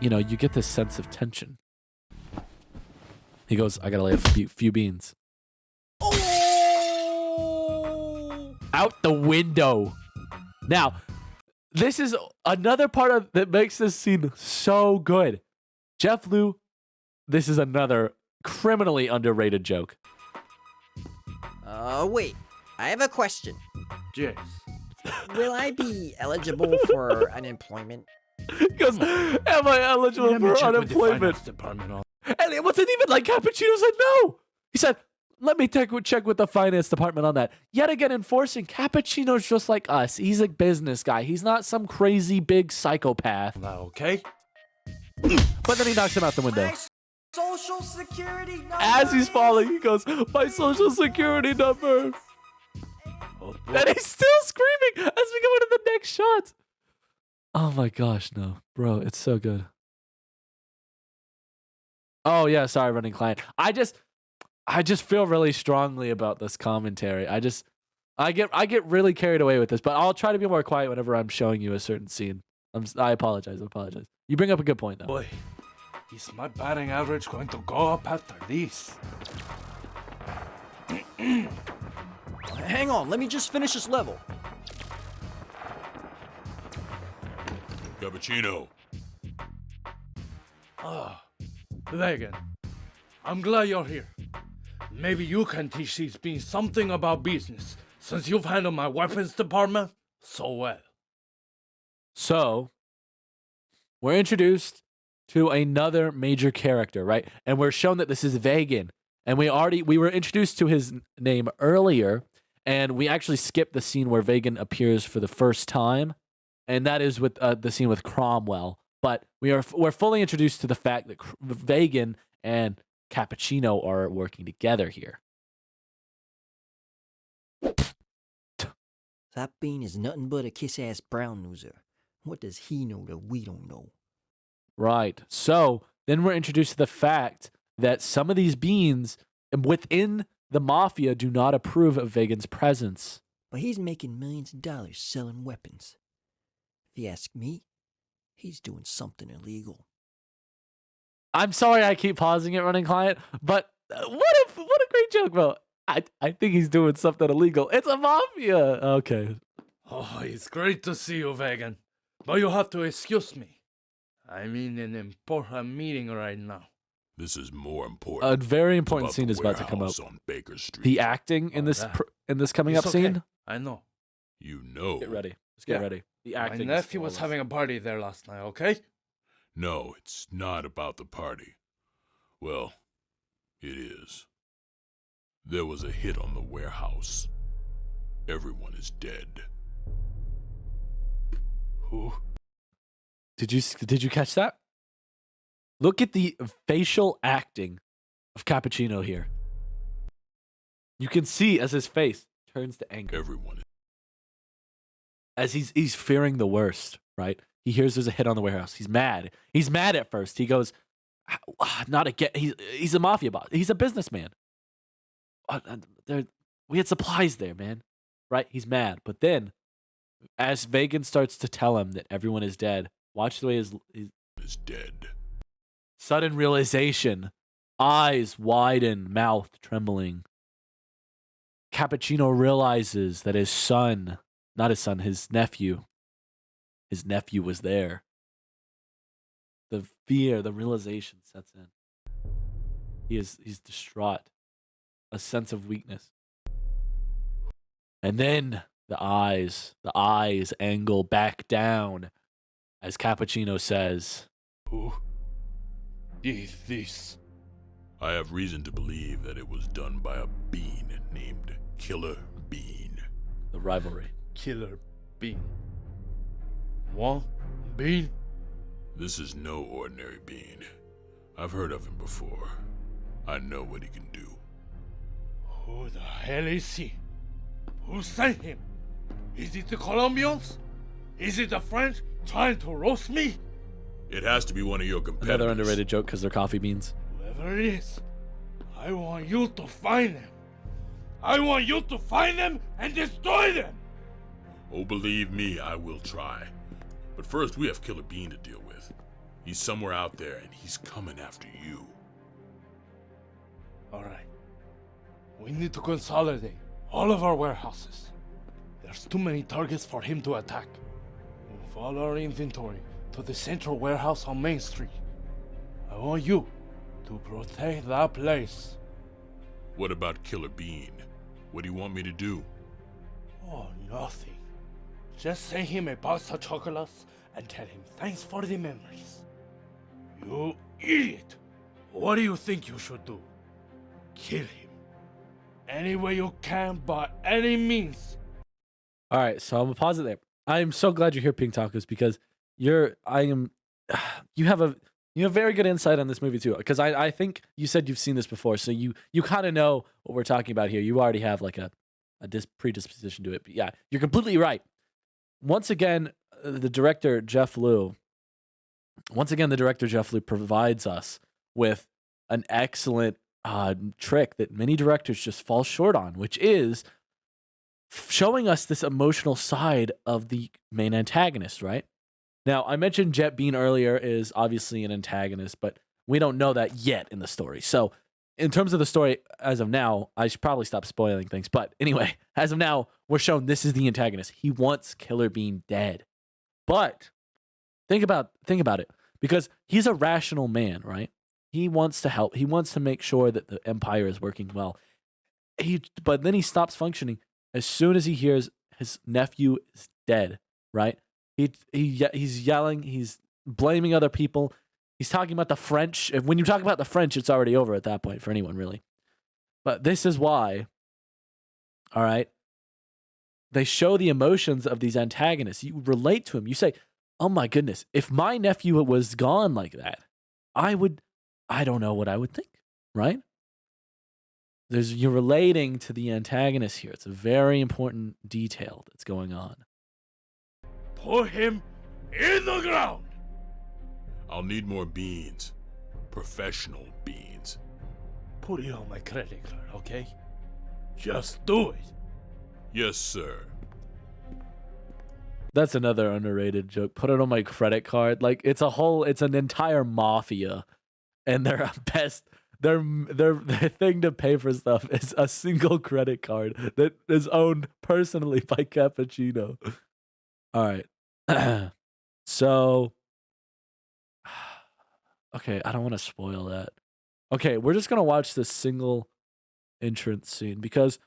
[SPEAKER 1] you know, you get this sense of tension. He goes, "I gotta lay a few beans."
[SPEAKER 5] Oh!
[SPEAKER 1] Out the window. Now, this is another part of that makes this scene so good. Jeff Lew, this is another criminally underrated joke.
[SPEAKER 5] Wait. I have a question.
[SPEAKER 4] Yes.
[SPEAKER 5] Will I be eligible for unemployment?
[SPEAKER 1] He goes, "Am I eligible
[SPEAKER 4] Let me
[SPEAKER 1] for
[SPEAKER 4] check with the
[SPEAKER 1] unemployment?"
[SPEAKER 4] finance department on.
[SPEAKER 1] And it wasn't even like Cappuccino said no. He said, "Let me check with the finance department on that." Yet again, enforcing Cappuccino's just like us. He's a business guy. He's not some crazy big psychopath.
[SPEAKER 4] Now, okay?
[SPEAKER 1] But then he knocks him out the window.
[SPEAKER 5] My social security number.
[SPEAKER 1] As he's falling, he goes, "My social security number."
[SPEAKER 4] Oh,
[SPEAKER 1] And he's still screaming as we go into the next shot. Oh my gosh, no. Bro, it's so good. Oh yeah, sorry, running client. I just feel really strongly about this commentary. I get really carried away with this, but I'll try to be more quiet whenever I'm showing you a certain scene. I apologize. You bring up a good point though.
[SPEAKER 4] boy. Is my batting average going to go up after this?
[SPEAKER 5] Hang on, let me just finish this level.
[SPEAKER 2] Cappuccino.
[SPEAKER 4] Ah, Megan, I'm glad you're here. Maybe you can teach these beans something about business, since you've handled my weapons department so well.
[SPEAKER 1] So, we're introduced to another major character, right? And we're shown that this is Vegan. And we were introduced to his name earlier, and we actually skipped the scene where Vegan appears for the first time, and that is with the scene with Cromwell. But we're fully introduced to the fact that Vegan and Cappuccino are working together here.
[SPEAKER 5] That bean is nothing but a kiss-ass brown noser. What does he know that we don't know?
[SPEAKER 1] Right. So then we're introduced to the fact that some of these beans within the mafia do not approve of Vagan's presence.
[SPEAKER 5] But he's making millions of dollars selling weapons. If you ask me, he's doing something illegal.
[SPEAKER 1] I'm sorry I keep pausing it, running client, but what a great joke, bro. I think he's doing something illegal. It's a mafia. Okay.
[SPEAKER 4] Oh, it's great to see you, Vegan. But you have to excuse me. I'm in an important meeting right now.
[SPEAKER 2] This is more important.
[SPEAKER 1] A very
[SPEAKER 2] It's
[SPEAKER 1] important
[SPEAKER 2] about
[SPEAKER 1] scene
[SPEAKER 2] the
[SPEAKER 1] is about to come up.
[SPEAKER 2] warehouse on Baker Street.
[SPEAKER 1] The acting in
[SPEAKER 4] Oh,
[SPEAKER 1] this
[SPEAKER 4] that-
[SPEAKER 1] in this coming
[SPEAKER 4] It's
[SPEAKER 1] up
[SPEAKER 4] okay.
[SPEAKER 1] scene.
[SPEAKER 4] I know.
[SPEAKER 2] You know.
[SPEAKER 1] Get ready. Let's get
[SPEAKER 4] Yeah.
[SPEAKER 1] ready. The
[SPEAKER 4] My
[SPEAKER 1] acting.
[SPEAKER 4] nephew was having a party there last night, okay?
[SPEAKER 2] No, it's not about the party. Well, it is. There was a hit on the warehouse. Everyone is dead.
[SPEAKER 4] Who?
[SPEAKER 1] Did you catch that? Look at the facial acting of Cappuccino here. You can see as his face turns to anger.
[SPEAKER 2] Everyone.
[SPEAKER 1] As he's fearing the worst, right? He hears there's a hit on the warehouse. He's mad. He's mad at first. He goes, not again. He's a mafia boss. He's a businessman. We had supplies there, man. Right? He's mad. But then, as Vagan starts to tell him that everyone is dead, watch the way his
[SPEAKER 2] Is dead.
[SPEAKER 1] sudden realization, eyes widen, mouth trembling. Cappuccino realizes that his son, not his son, his nephew was there. The fear, the realization sets in. He's distraught. A sense of weakness. And then the eyes angle back down as Cappuccino says,
[SPEAKER 4] Who is this?
[SPEAKER 2] I have reason to believe that it was done by a bean named Killer Bean.
[SPEAKER 1] the rivalry.
[SPEAKER 4] Killer Bean. One bean?
[SPEAKER 2] This is no ordinary bean. I've heard of him before. I know what he can do.
[SPEAKER 4] Who the hell is he? Who sent him? Is it the Colombians? Is it the French trying to roast me?
[SPEAKER 2] It has to be one of your competitors.
[SPEAKER 1] Another underrated joke because they're coffee beans.
[SPEAKER 4] Whoever it is, I want you to find them. I want you to find them and destroy them.
[SPEAKER 2] Oh, believe me, I will try. But first, we have Killer Bean to deal with. He's somewhere out there, and he's coming after you.
[SPEAKER 4] All right. We need to consolidate all of our warehouses. There's too many targets for him to attack. Move all our inventory to the central warehouse on Main Street. I want you to protect that place.
[SPEAKER 2] What about Killer Bean? What do you want me to do?
[SPEAKER 4] Oh, nothing. Just send him a box of chocolates and tell him thanks for the memories. You idiot! What do you think you should do? Kill him. Any way you can, by any means.
[SPEAKER 1] All right, so I'm gonna pause it there. I am so glad you're here, Pink Tacos, because you have very good insight on this movie too. Because I think you said you've seen this before, so you kind of know what we're talking about here. You already have like a predisposition to it. But yeah, you're completely right. Once again, the director Jeff Lew provides us with an excellent trick that many directors just fall short on, which is showing us this emotional side of the main antagonist, right? Now, I mentioned Jet Bean earlier is obviously an antagonist, but we don't know that yet in the story. So, in terms of the story, as of now, I should probably stop spoiling things. But anyway, as of now, we're shown this is the antagonist. He wants Killer Bean dead. But think about it, because he's a rational man, right? He wants to help. He wants to make sure that the empire is working well. But then he stops functioning as soon as he hears his nephew is dead, right? He's yelling, he's blaming other people. He's talking about the French. When you talk about the French, it's already over at that point for anyone, really. But this is why, all right, they show the emotions of these antagonists. You relate to him. You say, oh my goodness, if my nephew was gone like that, I don't know what I would think. right? You're relating to the antagonist here. It's a very important detail that's going on.
[SPEAKER 4] Put him in the ground.
[SPEAKER 2] I'll need more beans. Professional beans.
[SPEAKER 4] Put it on my credit card, okay? Just do it.
[SPEAKER 2] Yes, sir.
[SPEAKER 1] That's another underrated joke. Put it on my credit card. Like it's an entire mafia, and their thing to pay for stuff is a single credit card that is owned personally by Cappuccino. All right. So, okay, I don't want to spoil that. Okay, we're just gonna watch this single entrance scene because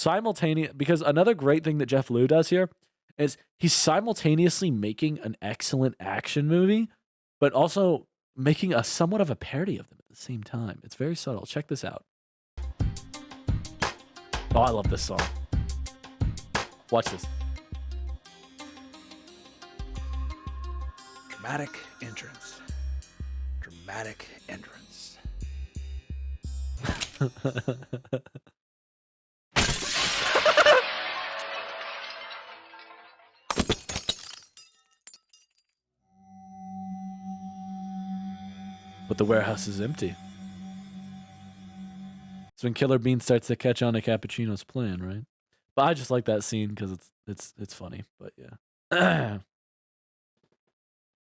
[SPEAKER 1] another great thing that Jeff Lew does here is he's simultaneously making an excellent action movie, but also making a somewhat of a parody of them at the same time. It's very subtle. Check this out. Oh, I love this song. Watch this.
[SPEAKER 3] Dramatic entrance. Dramatic entrance.
[SPEAKER 1] But the warehouse is empty. It's when Killer Bean starts to catch on to Cappuccino's plan, right? But I just like that scene because it's funny. But yeah.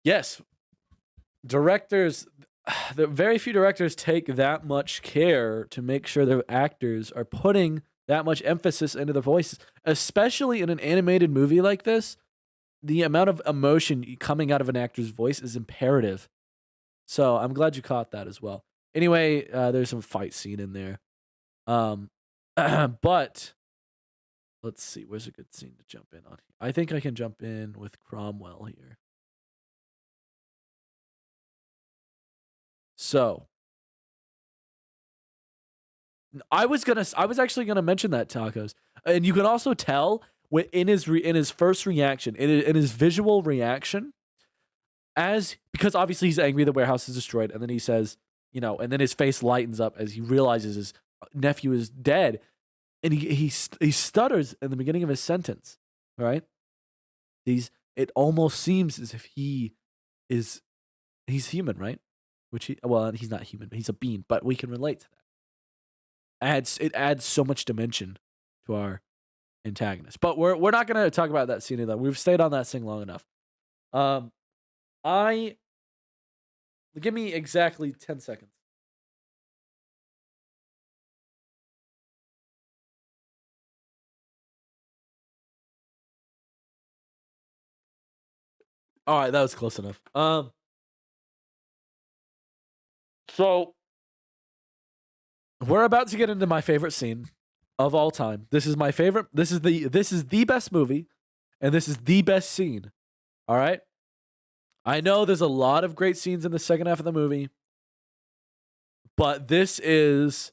[SPEAKER 1] Yes. Directors, the very few directors take that much care to make sure their actors are putting that much emphasis into their voices, especially in an animated movie like this. The amount of emotion coming out of an actor's voice is imperative. So I'm glad you caught that as well. Anyway, there's some fight scene in there. But let's see, where's a good scene to jump in on? I think I can jump in with Cromwell here. So I was actually gonna mention that, Tacos, and you can also tell in his first reaction, in his visual reaction, because obviously he's angry the warehouse is destroyed, and then he says, and then his face lightens up as he realizes his nephew is dead, and he stutters in the beginning of his sentence, right? It almost seems as if he's human, right? He's not human, but he's a bean, but we can relate to that. It adds so much dimension to our antagonist. But we're not gonna talk about that scene either. We've stayed on that scene long enough. Give me exactly 10 seconds. All right, that was close enough. So we're about to get into my favorite scene of all time. This is my favorite. This is the best movie, and this is the best scene. All right. I know there's a lot of great scenes in the second half of the movie, but this is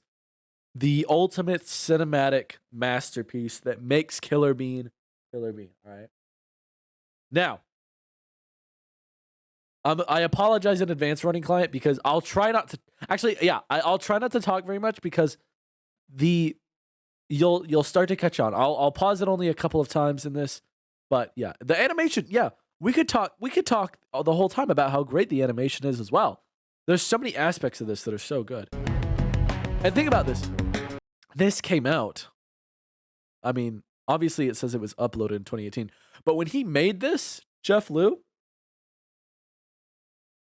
[SPEAKER 1] the ultimate cinematic masterpiece that makes Killer Bean Killer Bean. All right. Now, I apologize in advance, running client, because I'll try not to. Actually, yeah, I'll try not to talk very much because you'll start to catch on. I'll pause it only a couple of times in this, but yeah, the animation. Yeah, we could talk the whole time about how great the animation is as well. There's so many aspects of this that are so good. And think about this. This came out. I mean, obviously it says it was uploaded in 2018, but when he made this, Jeff Lew,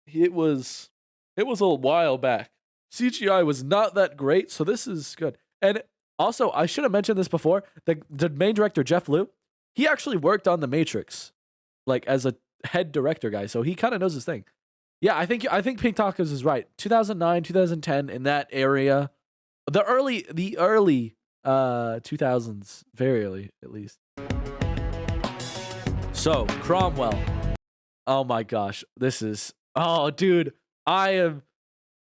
[SPEAKER 1] it was a while back. CGI was not that great, so this is good. And also, I should have mentioned this before. The main director, Jeff Lew, he actually worked on The Matrix, like as a head director guy, so he kind of knows his thing. Yeah, I think Pink Tacos is right. 2009, 2010, in that area, the early 2000s, very early at least. So Cromwell, oh my gosh, this is. Oh, dude, I am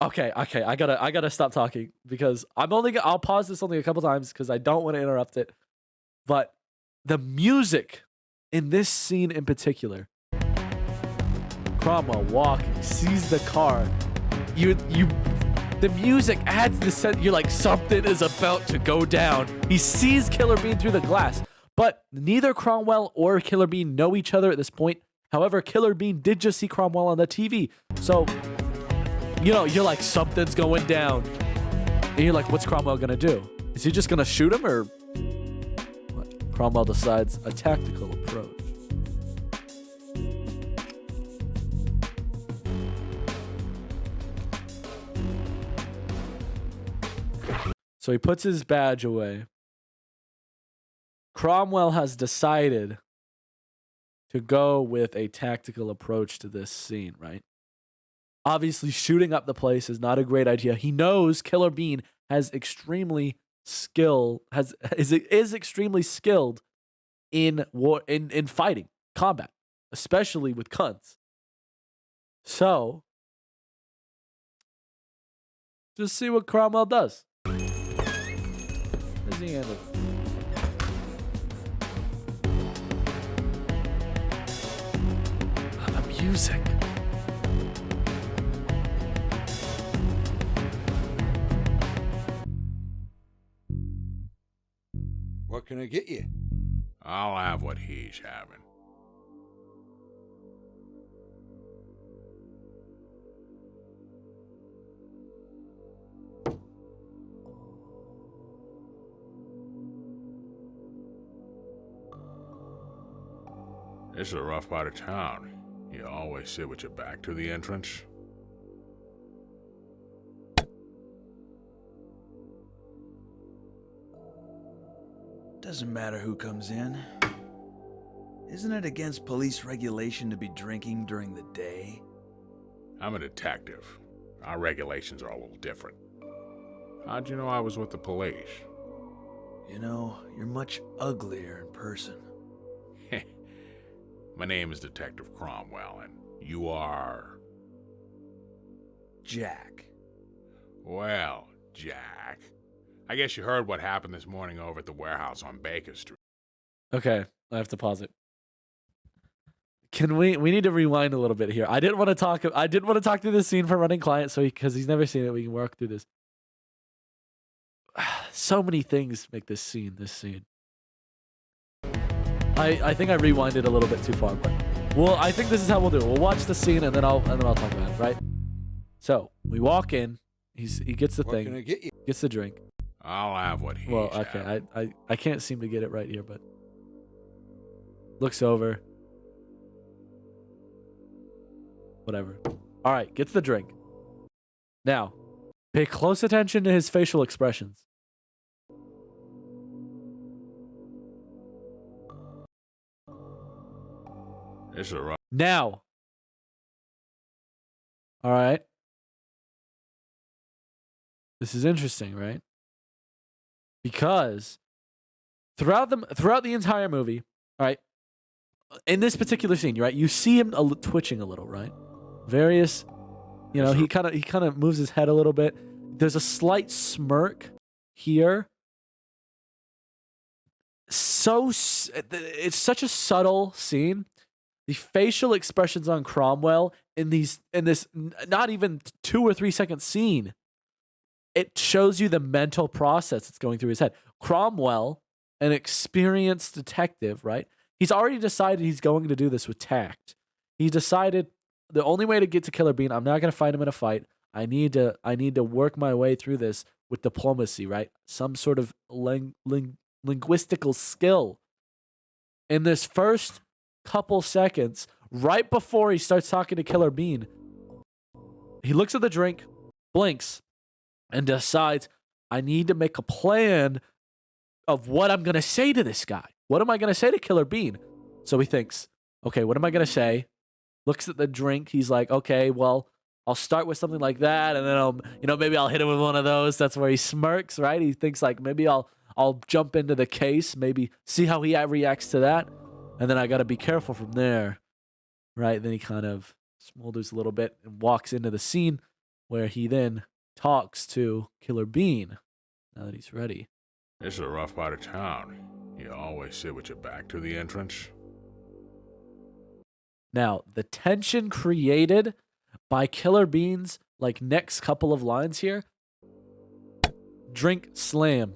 [SPEAKER 1] okay. I gotta stop talking because I'll pause this only a couple times because I don't want to interrupt it. But the music in this scene in particular, Cromwell walking, sees the car. The music adds the sense. You're like, something is about to go down. He sees Killer Bean through the glass, but neither Cromwell or Killer Bean know each other at this point. However, Killer Bean did just see Cromwell on the TV. So, you're like, something's going down. And you're like, what's Cromwell going to do? Is he just going to shoot him or what? Cromwell decides a tactical approach. So he puts his badge away. Cromwell has decided to go with a tactical approach to this scene, right? Obviously, shooting up the place is not a great idea. He knows Killer Bean has extremely is extremely skilled in war, in fighting, combat, especially with guns. So, just see what Cromwell does. How does he handle it? The music.
[SPEAKER 6] What can I get you?
[SPEAKER 2] I'll have what he's having. This is a rough part of town. You always sit with your back to the entrance.
[SPEAKER 3] Doesn't matter who comes in. Isn't it against police regulation to be drinking during the day?
[SPEAKER 2] I'm a detective. Our regulations are a little different. How'd you know I was with the police?
[SPEAKER 3] You know, you're much uglier in person.
[SPEAKER 2] My name is Detective Cromwell, and you are...
[SPEAKER 3] Jack.
[SPEAKER 2] Well, Jack. I guess you heard what happened this morning over at the warehouse on Baker Street.
[SPEAKER 1] Okay, I have to pause it. Can we need to rewind a little bit here. I didn't want to talk through this scene for running client, so because he's never seen it, we can work through this. So many things make this scene. I think I rewinded a little bit too far, but I think this is how we'll do it. We'll watch the scene and then I'll talk about it, right? So we walk in, he gets the
[SPEAKER 6] What
[SPEAKER 1] thing,
[SPEAKER 6] can I get you?
[SPEAKER 1] gets the drink.
[SPEAKER 2] I'll have what he's
[SPEAKER 1] Well, okay,
[SPEAKER 2] having.
[SPEAKER 1] I can't seem to get it right here, but looks over. Whatever. All right, gets the drink. Now, pay close attention to his facial expressions.
[SPEAKER 2] This is a rough...
[SPEAKER 1] Now. All right. This is interesting, right? Because throughout the entire movie, all right, in this particular scene, right, you see him twitching a little, right? Various, he kind of moves his head a little bit. There's a slight smirk here. It's such a subtle scene. The facial expressions on Cromwell in this not even 2 or 3 second scene, it shows you the mental process that's going through his head. Cromwell, an experienced detective, right? He's already decided he's going to do this with tact. He decided the only way to get to Killer Bean, I'm not going to fight him in a fight. I need to work my way through this with diplomacy, right? Some sort of linguistical skill. In this first couple seconds, right before he starts talking to Killer Bean, he looks at the drink, blinks, and decides, I need to make a plan of what I'm going to say to this guy. What am I going to say to Killer Bean? So he thinks, okay, what am I going to say? Looks at the drink. He's like, okay, well, I'll start with something like that, and then maybe I'll hit him with one of those. That's where he smirks, right? He thinks like, maybe I'll jump into the case, maybe see how he reacts to that. And then I got to be careful from there, right? Then he kind of smolders a little bit and walks into the scene where he then talks to Killer Bean now that he's ready.
[SPEAKER 2] This is a rough part of town. You always sit with your back to the entrance.
[SPEAKER 1] Now, the tension created by Killer Bean's like next couple of lines here. Drink slam.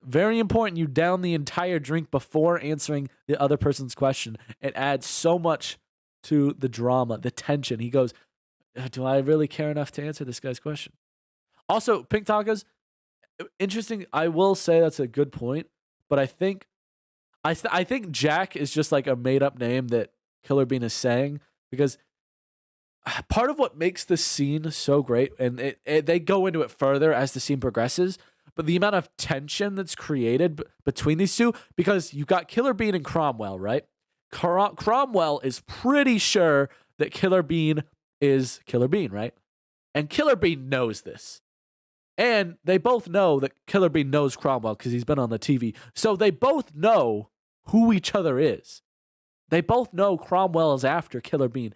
[SPEAKER 1] Very important you down the entire drink before answering the other person's question. It adds so much to the drama, the tension. He goes, do I really care enough to answer this guy's question? Also, pink tacos, interesting. I will say that's a good point, but I think Jack is just like a made up name that Killer Bean is saying, because part of what makes this scene so great, and they go into it further as the scene progresses, but the amount of tension that's created between these two, because you've got Killer Bean and Cromwell, right? Cromwell is pretty sure that Killer Bean is Killer Bean, right? And Killer Bean knows this. And they both know that Killer Bean knows Cromwell because he's been on the TV. So they both know who each other is. They both know Cromwell is after Killer Bean.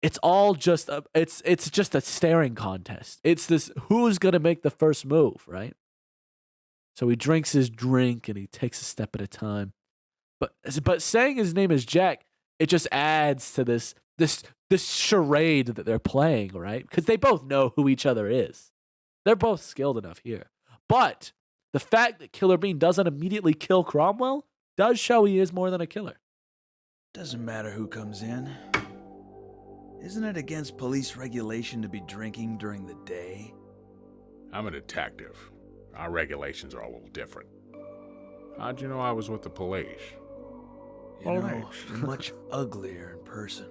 [SPEAKER 1] It's all just it's just a staring contest. It's this who's gonna make the first move, right? So he drinks his drink and he takes a step at a time. But saying his name is Jack, it just adds to this charade that they're playing, right? Because they both know who each other is. They're both skilled enough here. But the fact that Killer Bean doesn't immediately kill Cromwell does show he is more than a killer.
[SPEAKER 3] Doesn't matter who comes in. Isn't it against police regulation to be drinking during the day?
[SPEAKER 2] I'm a detective. Our regulations are a little different. How'd you know I was with the police?
[SPEAKER 3] You know, you're much uglier in person.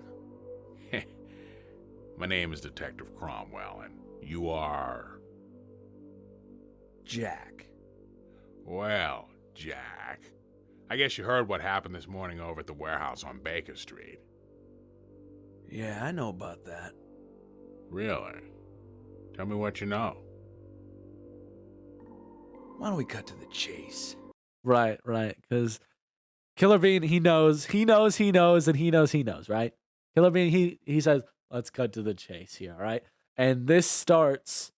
[SPEAKER 2] My name is Detective Cromwell, and you are...
[SPEAKER 3] Jack.
[SPEAKER 2] Well, Jack, I guess you heard what happened this morning over at the warehouse on Baker Street.
[SPEAKER 3] Yeah, I know about that.
[SPEAKER 2] Really? Tell me what you know.
[SPEAKER 3] Why don't we cut to the chase?
[SPEAKER 1] Right. Because Killer Bean, he knows, and he knows, right? Killer Bean, he says, let's cut to the chase here, all right? And this starts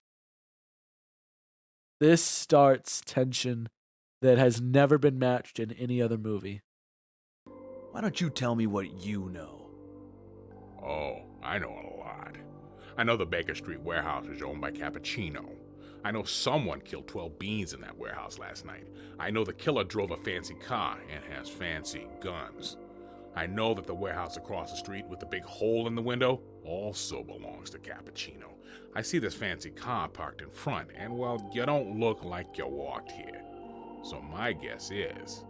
[SPEAKER 1] tension that has never been matched in any other movie.
[SPEAKER 3] Why don't you tell me what you know?
[SPEAKER 2] Oh, I know a lot. I know the Baker Street warehouse is owned by Cappuccino. I know someone killed 12 beans in that warehouse last night. I know the killer drove a fancy car and has fancy guns. I know that the warehouse across the street with the big hole in the window also belongs to Cappuccino. I see this fancy car parked in front, and well, you don't look like you walked here. So my guess is,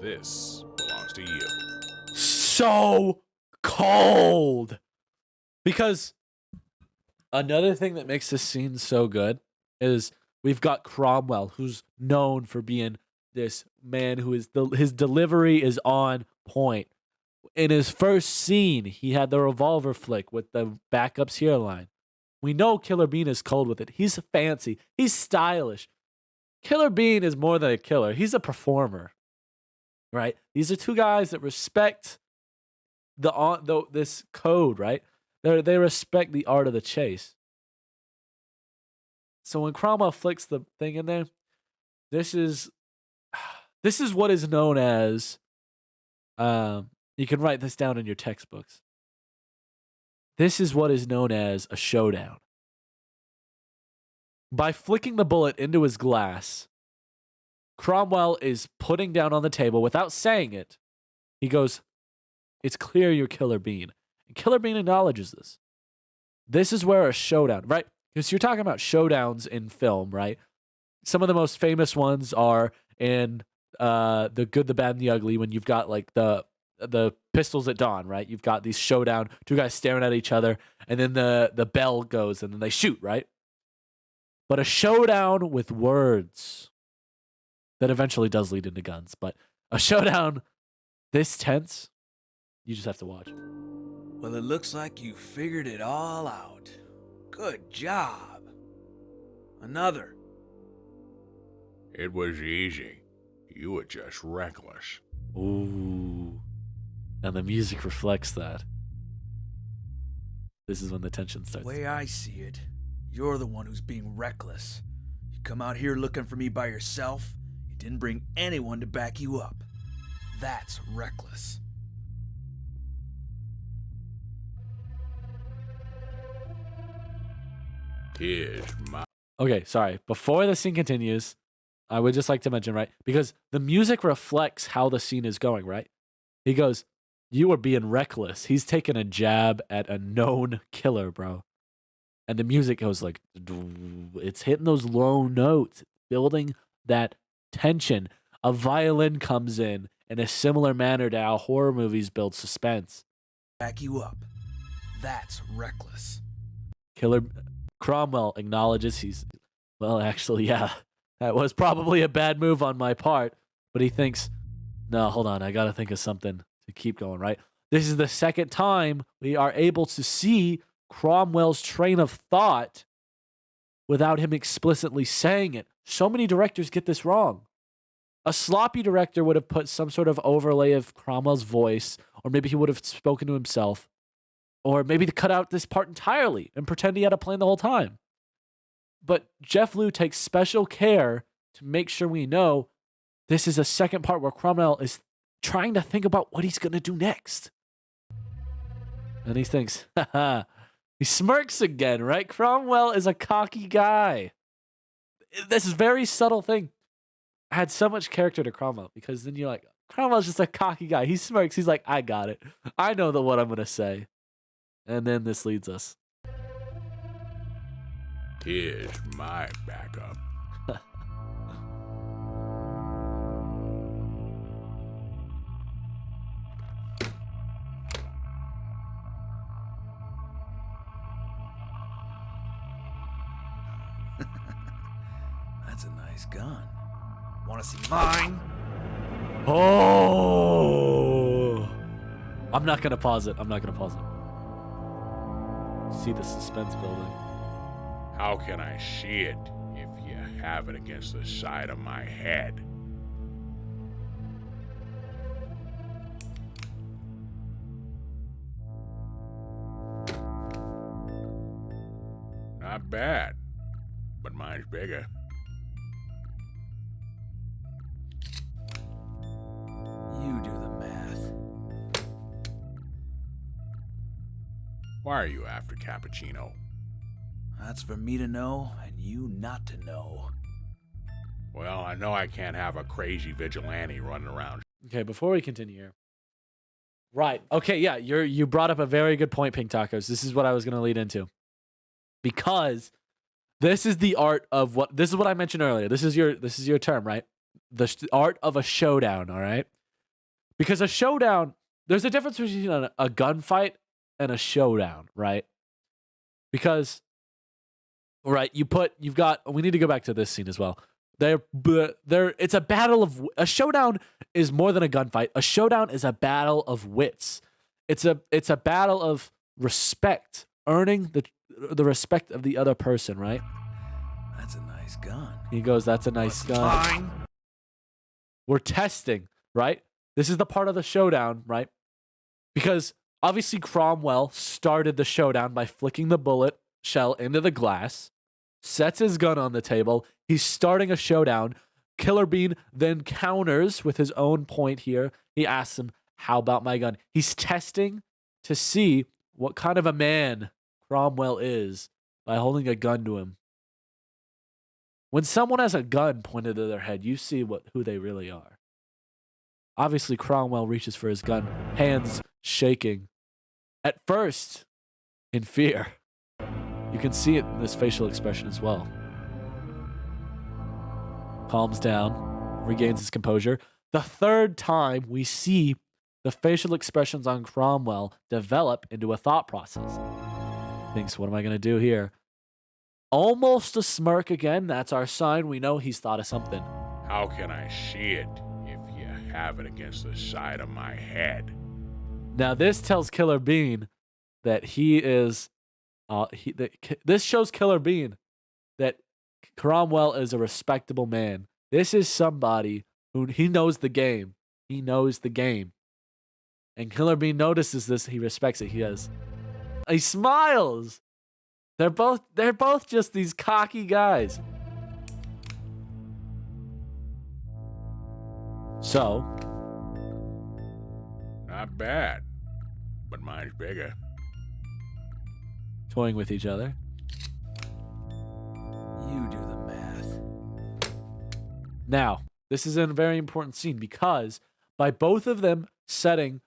[SPEAKER 2] this belongs to you.
[SPEAKER 1] So cold! Because another thing that makes this scene so good is we've got Cromwell, who's known for being this man who is his delivery is on point. In his first scene, he had the revolver flick with the backups here line. We know Killer Bean is cold with it. He's fancy. He's stylish. Killer Bean is more than a killer. He's a performer, right? These are two guys that respect this code, right? They respect the art of the chase. So when Cromwell flicks the thing in there, this is what is known as, you can write this down in your textbooks. This is what is known as a showdown. By flicking the bullet into his glass, Cromwell is putting down on the table without saying it. He goes, "It's clear you're Killer Bean." And Killer Bean acknowledges this. This is where a showdown, right? Because you're talking about showdowns in film, right? Some of the most famous ones are in The Good, the Bad, and the Ugly, when you've got like the Pistols at Dawn, right? You've got these showdown, two guys staring at each other, and then the bell goes, and then they shoot, right? But a showdown with words that eventually does lead into guns, but a showdown this tense, you just have to watch.
[SPEAKER 3] Well, it looks like you figured it all out. Good job. Another.
[SPEAKER 2] It was easy. You were just reckless.
[SPEAKER 1] Ooh. And the music reflects that. This is when the tension starts.
[SPEAKER 3] The way I see it, you're the one who's being reckless. You come out here looking for me by yourself. You didn't bring anyone to back you up. That's reckless.
[SPEAKER 2] Here's my.
[SPEAKER 1] Okay, sorry. Before the scene continues, I would just like to mention, right? Because the music reflects how the scene is going, right? He goes, "You are being reckless." He's taking a jab at a known killer, bro. And the music goes like, it's hitting those low notes, building that tension. A violin comes in a similar manner to how horror movies build suspense.
[SPEAKER 3] Back you up. That's reckless.
[SPEAKER 1] Killer Cromwell acknowledges well, actually, yeah, that was probably a bad move on my part. But he thinks, no, hold on, I got to think of something to keep going, right? This is the second time we are able to see Cromwell's train of thought without him explicitly saying it. So many directors get this wrong. A sloppy director would have put some sort of overlay of Cromwell's voice, or maybe he would have spoken to himself, or maybe to cut out this part entirely and pretend he had a plan the whole time. But Jeff Lew takes special care to make sure we know this is a second part where Cromwell is trying to think about what he's going to do next. And he thinks, haha. He smirks again, right? Cromwell is a cocky guy. This very subtle thing had so much character to Cromwell, because then you're like, Cromwell's just a cocky guy. He smirks. He's like, I got it. I know what I'm going to say. And then this leads us.
[SPEAKER 2] Here's my backup.
[SPEAKER 3] That's a nice gun. Want to see mine?
[SPEAKER 1] Oh! I'm not going to pause it. See the suspense building.
[SPEAKER 2] How can I see it if you have it against the side of my head? Not bad, but mine's bigger.
[SPEAKER 3] You do the math.
[SPEAKER 2] Why are you after Cappuccino?
[SPEAKER 3] That's for me to know and you not to know.
[SPEAKER 2] Well, I know I can't have a crazy vigilante running around.
[SPEAKER 1] Okay, before we continue here. Right. Okay, yeah, you brought up a very good point, Pink Tacos. This is what I was going to lead into. Because this is the art of this is what I mentioned earlier. This is your term, right? The art of a showdown, all right? Because a showdown, there's a difference between a gunfight and a showdown, right? Because right, we need to go back to this scene as well. It's a battle of a showdown is more than a gunfight. A showdown is a battle of wits. It's a battle of respect, earning the respect of the other person, right?
[SPEAKER 3] That's a nice gun.
[SPEAKER 1] He goes, that's a nice gun.
[SPEAKER 3] Mine.
[SPEAKER 1] We're testing, right? This is the part of the showdown, right? Because obviously Cromwell started the showdown by flicking the bullet shell into the glass, sets his gun on the table. He's starting a showdown. Killer Bean then counters with his own point here. He asks him, how about my gun? He's testing to see what kind of a man Cromwell is by holding a gun to him. When someone has a gun pointed to their head, you see who they really are. Obviously, Cromwell reaches for his gun, hands shaking. At first, in fear. You can see it in this facial expression as well. Calms down, regains his composure. The third time we see the facial expressions on Cromwell develop into a thought process. Thinks, what am I going to do here? Almost a smirk again. That's our sign. We know he's thought of something.
[SPEAKER 2] How can I see it if you have it against the side of my head?
[SPEAKER 1] Now, this tells Killer Bean that he is... this shows Killer Bean that Cromwell is a respectable man. This is somebody who he knows the game. He knows the game. And Killer Bean notices this. He respects it. He smiles. They're both just these cocky guys. So,
[SPEAKER 2] Not bad, but mine's bigger.
[SPEAKER 1] toying with each other. Now, this is a very important scene because by both of them setting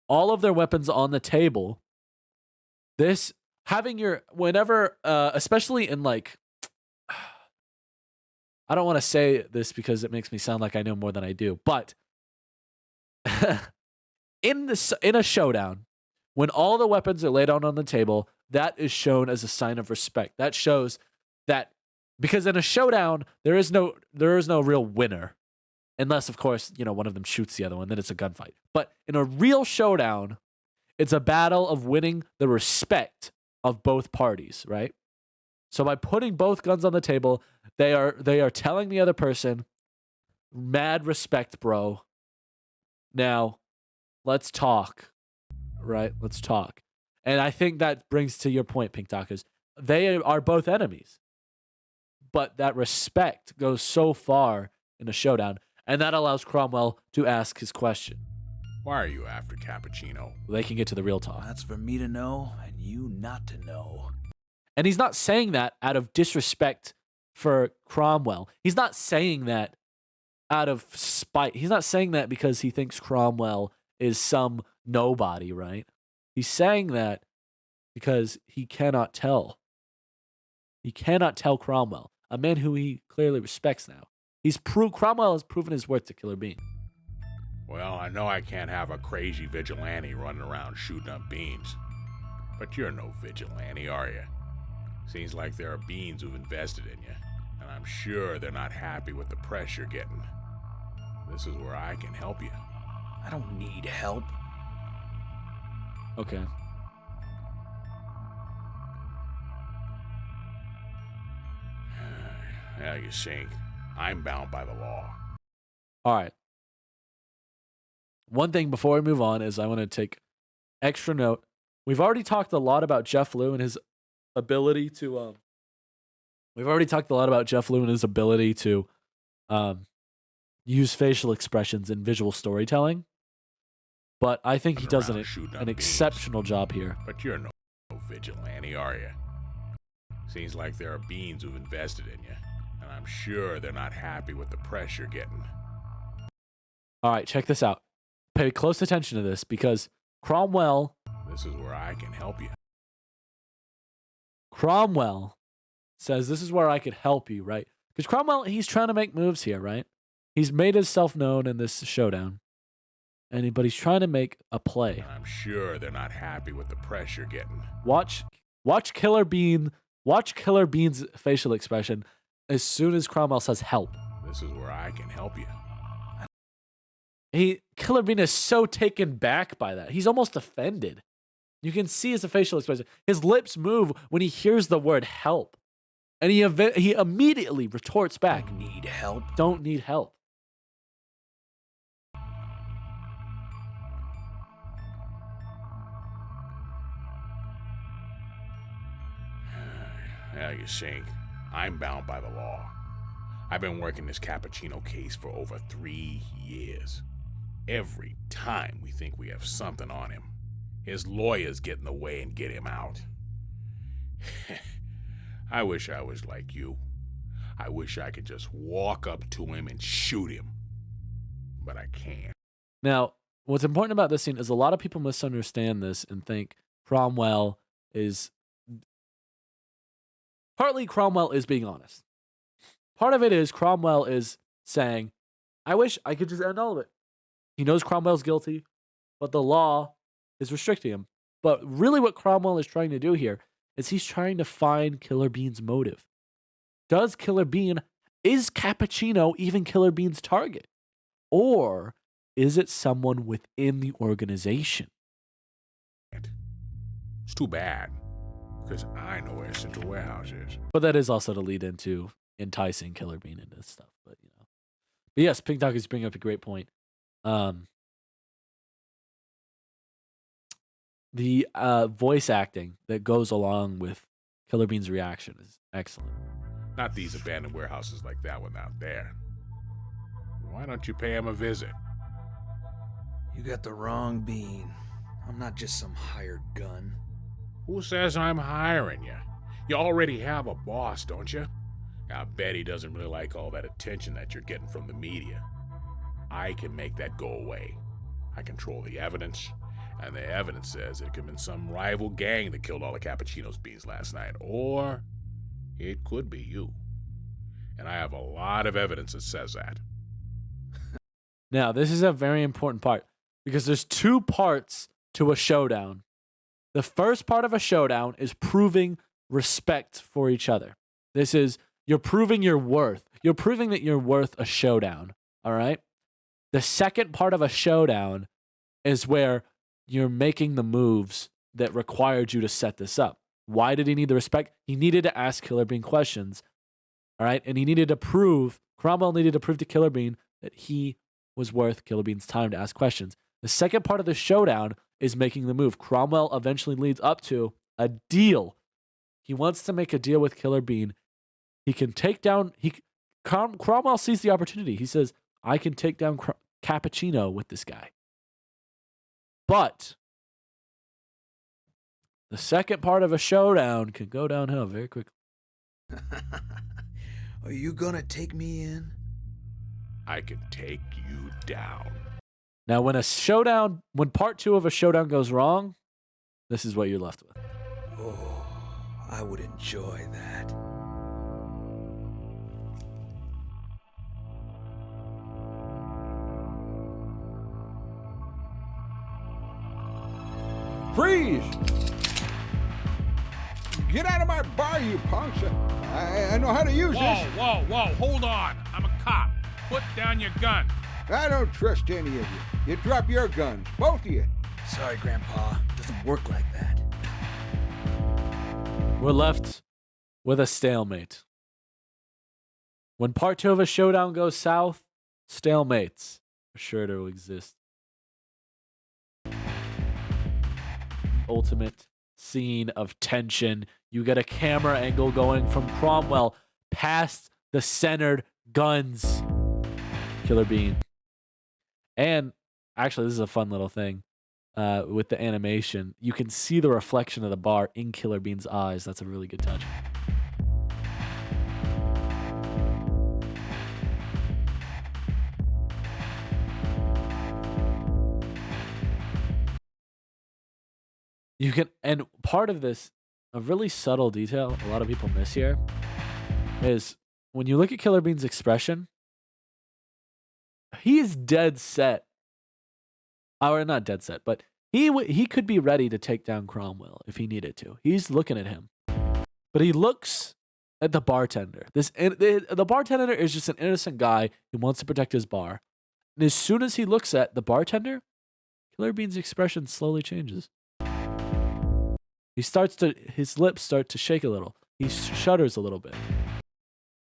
[SPEAKER 1] all of their weapons on the table, this having your whenever especially in like I don't want to say this because it makes me sound like I know more than I do, but in a showdown, when all the weapons are laid out on the table, that is shown as a sign of respect. That shows that because in a showdown, there is no real winner. Unless, of course, one of them shoots the other one, then it's a gunfight. But in a real showdown, it's a battle of winning the respect of both parties, right? So by putting both guns on the table, they are telling the other person, mad respect, bro. Now, let's talk, right? Let's talk. And I think that brings to your point, Pink Tacos. They are both enemies. But that respect goes so far in a showdown, and that allows Cromwell to ask his question.
[SPEAKER 2] Why are you after Cappuccino?
[SPEAKER 1] They can get to the real talk.
[SPEAKER 3] That's for me to know and you not to know.
[SPEAKER 1] And he's not saying that out of disrespect for Cromwell. He's not saying that out of spite. He's not saying that because he thinks Cromwell is some nobody, right? He's saying that because he cannot tell. He cannot tell Cromwell, a man who he clearly respects now. Cromwell has proven his worth to Killer Bean.
[SPEAKER 2] Well, I know I can't have a crazy vigilante running around shooting up beans. But you're no vigilante, are you? Seems like there are beans who've invested in you, and I'm sure they're not happy with the press you're getting. This is where I can help you.
[SPEAKER 3] I don't need help.
[SPEAKER 1] Okay.
[SPEAKER 2] Yeah, you see, I'm bound by the law.
[SPEAKER 1] All right. One thing before we move on is I want to take extra note. We've already talked a lot about Jeff Lew and his ability to use facial expressions in visual storytelling. But I think he does an exceptional job here.
[SPEAKER 2] But you're no vigilante, are you? Seems like there are beans who've invested in you, and I'm sure they're not happy with the press you're getting.
[SPEAKER 1] All right, check this out. Pay close attention to this because Cromwell...
[SPEAKER 2] This is where I can help you.
[SPEAKER 1] Cromwell says, this is where I could help you, right? Because Cromwell, he's trying to make moves here, right? He's made himself known in this showdown. But he's trying to make a play.
[SPEAKER 2] And I'm sure they're not happy with the press you're getting.
[SPEAKER 1] Watch Killer Bean's facial expression as soon as Cromwell says help.
[SPEAKER 2] This is where I can help you.
[SPEAKER 1] Killer Bean is so taken back by that. He's almost offended. You can see his facial expression. His lips move when he hears the word help. And he immediately retorts back.
[SPEAKER 3] Don't need help.
[SPEAKER 1] Don't need help.
[SPEAKER 2] Yeah, you see, I'm bound by the law. I've been working this Cappuccino case for over 3 years. Every time we think we have something on him, his lawyers get in the way and get him out. I wish I was like you. I wish I could just walk up to him and shoot him. But I can't.
[SPEAKER 1] Now, what's important about this scene is a lot of people misunderstand this and think Cromwell is... Partly, Cromwell is being honest. Part of it is Cromwell is saying, I wish I could just end all of it. He knows Cromwell's guilty, but the law is restricting him. But really what Cromwell is trying to do here is he's trying to find Killer Bean's motive. Is Cappuccino even Killer Bean's target? Or is it someone within the organization?
[SPEAKER 2] It's too bad, because I know where Central Warehouse is.
[SPEAKER 1] But that is also to lead into enticing Killer Bean into stuff. But yes, Pink Talk is bringing up a great point. The voice acting that goes along with Killer Bean's reaction is excellent.
[SPEAKER 2] Not these abandoned warehouses like that one out there. Why don't you pay him a visit?
[SPEAKER 3] You got the wrong Bean. I'm not just some hired gun.
[SPEAKER 2] Who says I'm hiring you? You already have a boss, don't you? I bet he doesn't really like all that attention that you're getting from the media. I can make that go away. I control the evidence, and the evidence says it could have been some rival gang that killed all the Cappuccino's beans last night, or it could be you. And I have a lot of evidence that says that.
[SPEAKER 1] Now, this is a very important part because there's two parts to a showdown. The first part of a showdown is proving respect for each other. This is, you're proving your worth. You're proving that you're worth a showdown, all right? The second part of a showdown is where you're making the moves that required you to set this up. Why did he need the respect? He needed to ask Killer Bean questions, all right? And Cromwell needed to prove to Killer Bean that he was worth Killer Bean's time to ask questions. The second part of the showdown is making the move. Cromwell eventually leads up to a deal. He wants to make a deal with Killer Bean. He can take down... Cromwell sees the opportunity. He says, I can take down Cappuccino with this guy. But the second part of a showdown can go downhill very quickly.
[SPEAKER 3] Are you gonna take me in?
[SPEAKER 2] I can take you down.
[SPEAKER 1] Now, when part two of a showdown goes wrong, this is what you're left with.
[SPEAKER 3] Oh, I would enjoy that.
[SPEAKER 6] Freeze! Get out of my bar, you punks. I know how to use this.
[SPEAKER 2] Whoa, hold on. I'm a cop. Put down your gun.
[SPEAKER 6] I don't trust any of you. You drop your guns, both of you.
[SPEAKER 3] Sorry, Grandpa. It doesn't work like that.
[SPEAKER 1] We're left with a stalemate. When part two of a showdown goes south, stalemates are sure to exist. Ultimate scene of tension. You get a camera angle going from Cromwell past the centered guns. Killer Bean. And actually, this is a fun little thing with the animation. You can see the reflection of the bar in Killer Bean's eyes. That's a really good touch. And part of this, a really subtle detail a lot of people miss here, is when you look at Killer Bean's expression, he is dead set. Or not dead set, but he could be ready to take down Cromwell if he needed to. He's looking at him. But he looks at the bartender. The bartender is just an innocent guy who wants to protect his bar. And as soon as he looks at the bartender, Killer Bean's expression slowly changes. His lips start to shake a little. He shudders a little bit.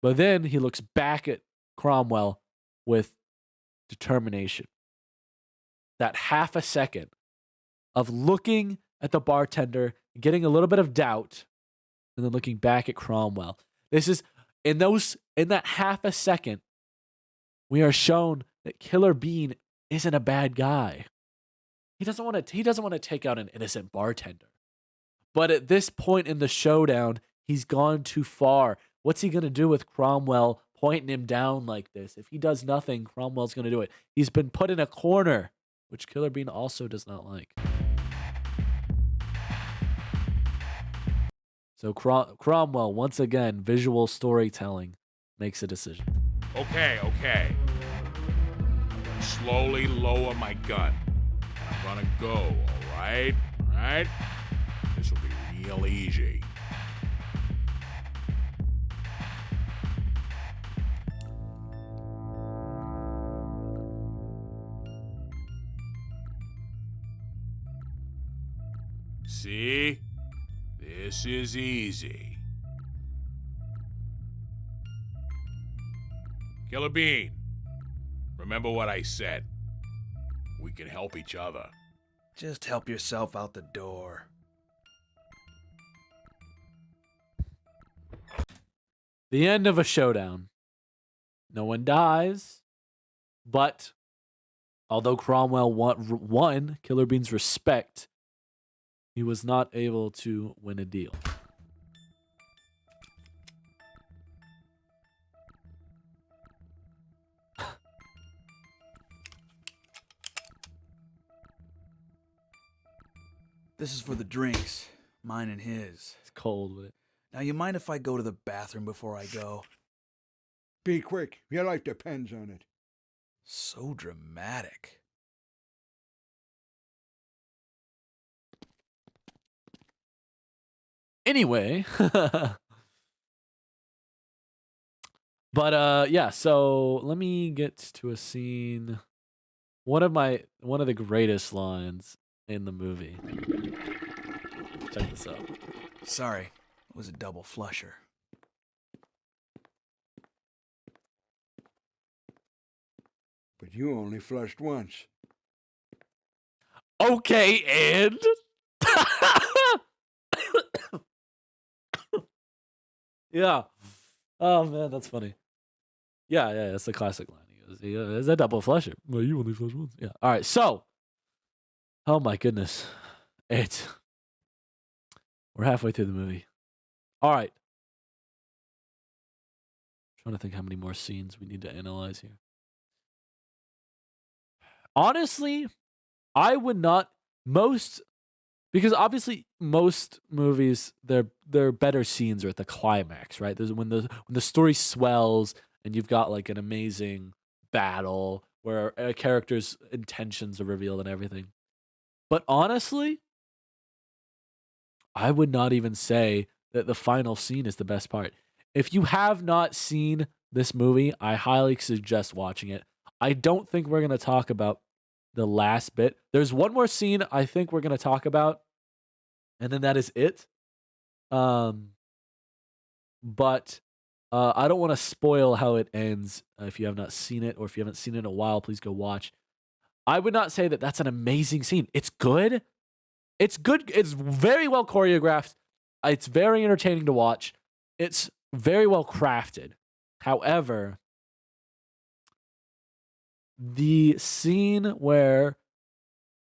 [SPEAKER 1] But then he looks back at Cromwell with determination. That half a second of looking at the bartender, getting a little bit of doubt, and then looking back at Cromwell. This is in that half a second, we are shown that Killer Bean isn't a bad guy. He doesn't want to take out an innocent bartender. But at this point in the showdown, he's gone too far. What's he going to do with Cromwell pointing him down like this? If he does nothing, Cromwell's going to do it. He's been put in a corner, which Killer Bean also does not like. So Cromwell, once again, visual storytelling, makes a decision.
[SPEAKER 2] Okay. I'm gonna slowly lower my gun. And I'm gonna go, all right? All right? This will be real easy. See? This is easy. Killer Bean, remember what I said. We can help each other.
[SPEAKER 3] Just help yourself out the door.
[SPEAKER 1] The end of a showdown. No one dies, but although Cromwell won Killer Bean's respect, he was not able to win a deal.
[SPEAKER 3] This is for the drinks. Mine and his.
[SPEAKER 1] It's cold with it.
[SPEAKER 3] Now, you mind if I go to the bathroom before I go?
[SPEAKER 6] Be quick. Your life depends on it.
[SPEAKER 3] So dramatic.
[SPEAKER 1] Anyway. But yeah, so let me get to a scene. One of the greatest lines in the movie. Check this out.
[SPEAKER 3] Sorry, it was a double flusher.
[SPEAKER 6] But you only flushed once.
[SPEAKER 1] Okay, and yeah. Oh man, that's funny. Yeah, that's the classic line. He goes, "Yeah, is that double flusher? Well, you only flush once." Yeah. All right. So, oh my goodness, we're halfway through the movie. All right. Trying to think how many more scenes we need to analyze here. Honestly, I would not because obviously most movies their better scenes are at the climax, right? There's when the story swells and you've got like an amazing battle where a character's intentions are revealed and everything. But honestly, I would not even say that the final scene is the best part. If you have not seen this movie, I highly suggest watching it. I don't think we're going to talk about the last bit. There's one more scene I think we're going to talk about, and then that is it. But I don't want to spoil how it ends. If you have not seen it, or if you haven't seen it in a while, please go watch. I would not say that that's an amazing scene. It's good. It's good. It's very well choreographed. It's very entertaining to watch. It's very well crafted. However, the scene where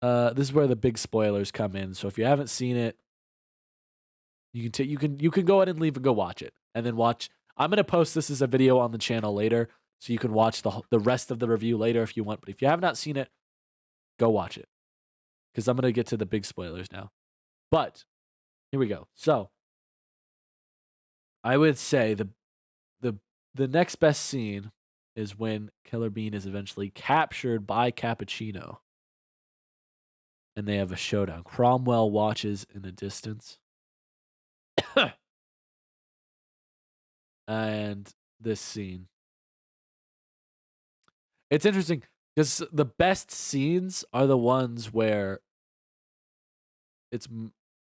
[SPEAKER 1] this is where the big spoilers come in. So if you haven't seen it, you can go ahead and leave and go watch it, and then watch. I'm gonna post this as a video on the channel later, so you can watch the rest of the review later if you want. But if you have not seen it, go watch it, because I'm gonna get to the big spoilers now. But here we go. So I would say the next best scene is when Killer Bean is eventually captured by Cappuccino, and they have a showdown. Cromwell watches in the distance. And this scene. It's interesting because the best scenes are the ones where it's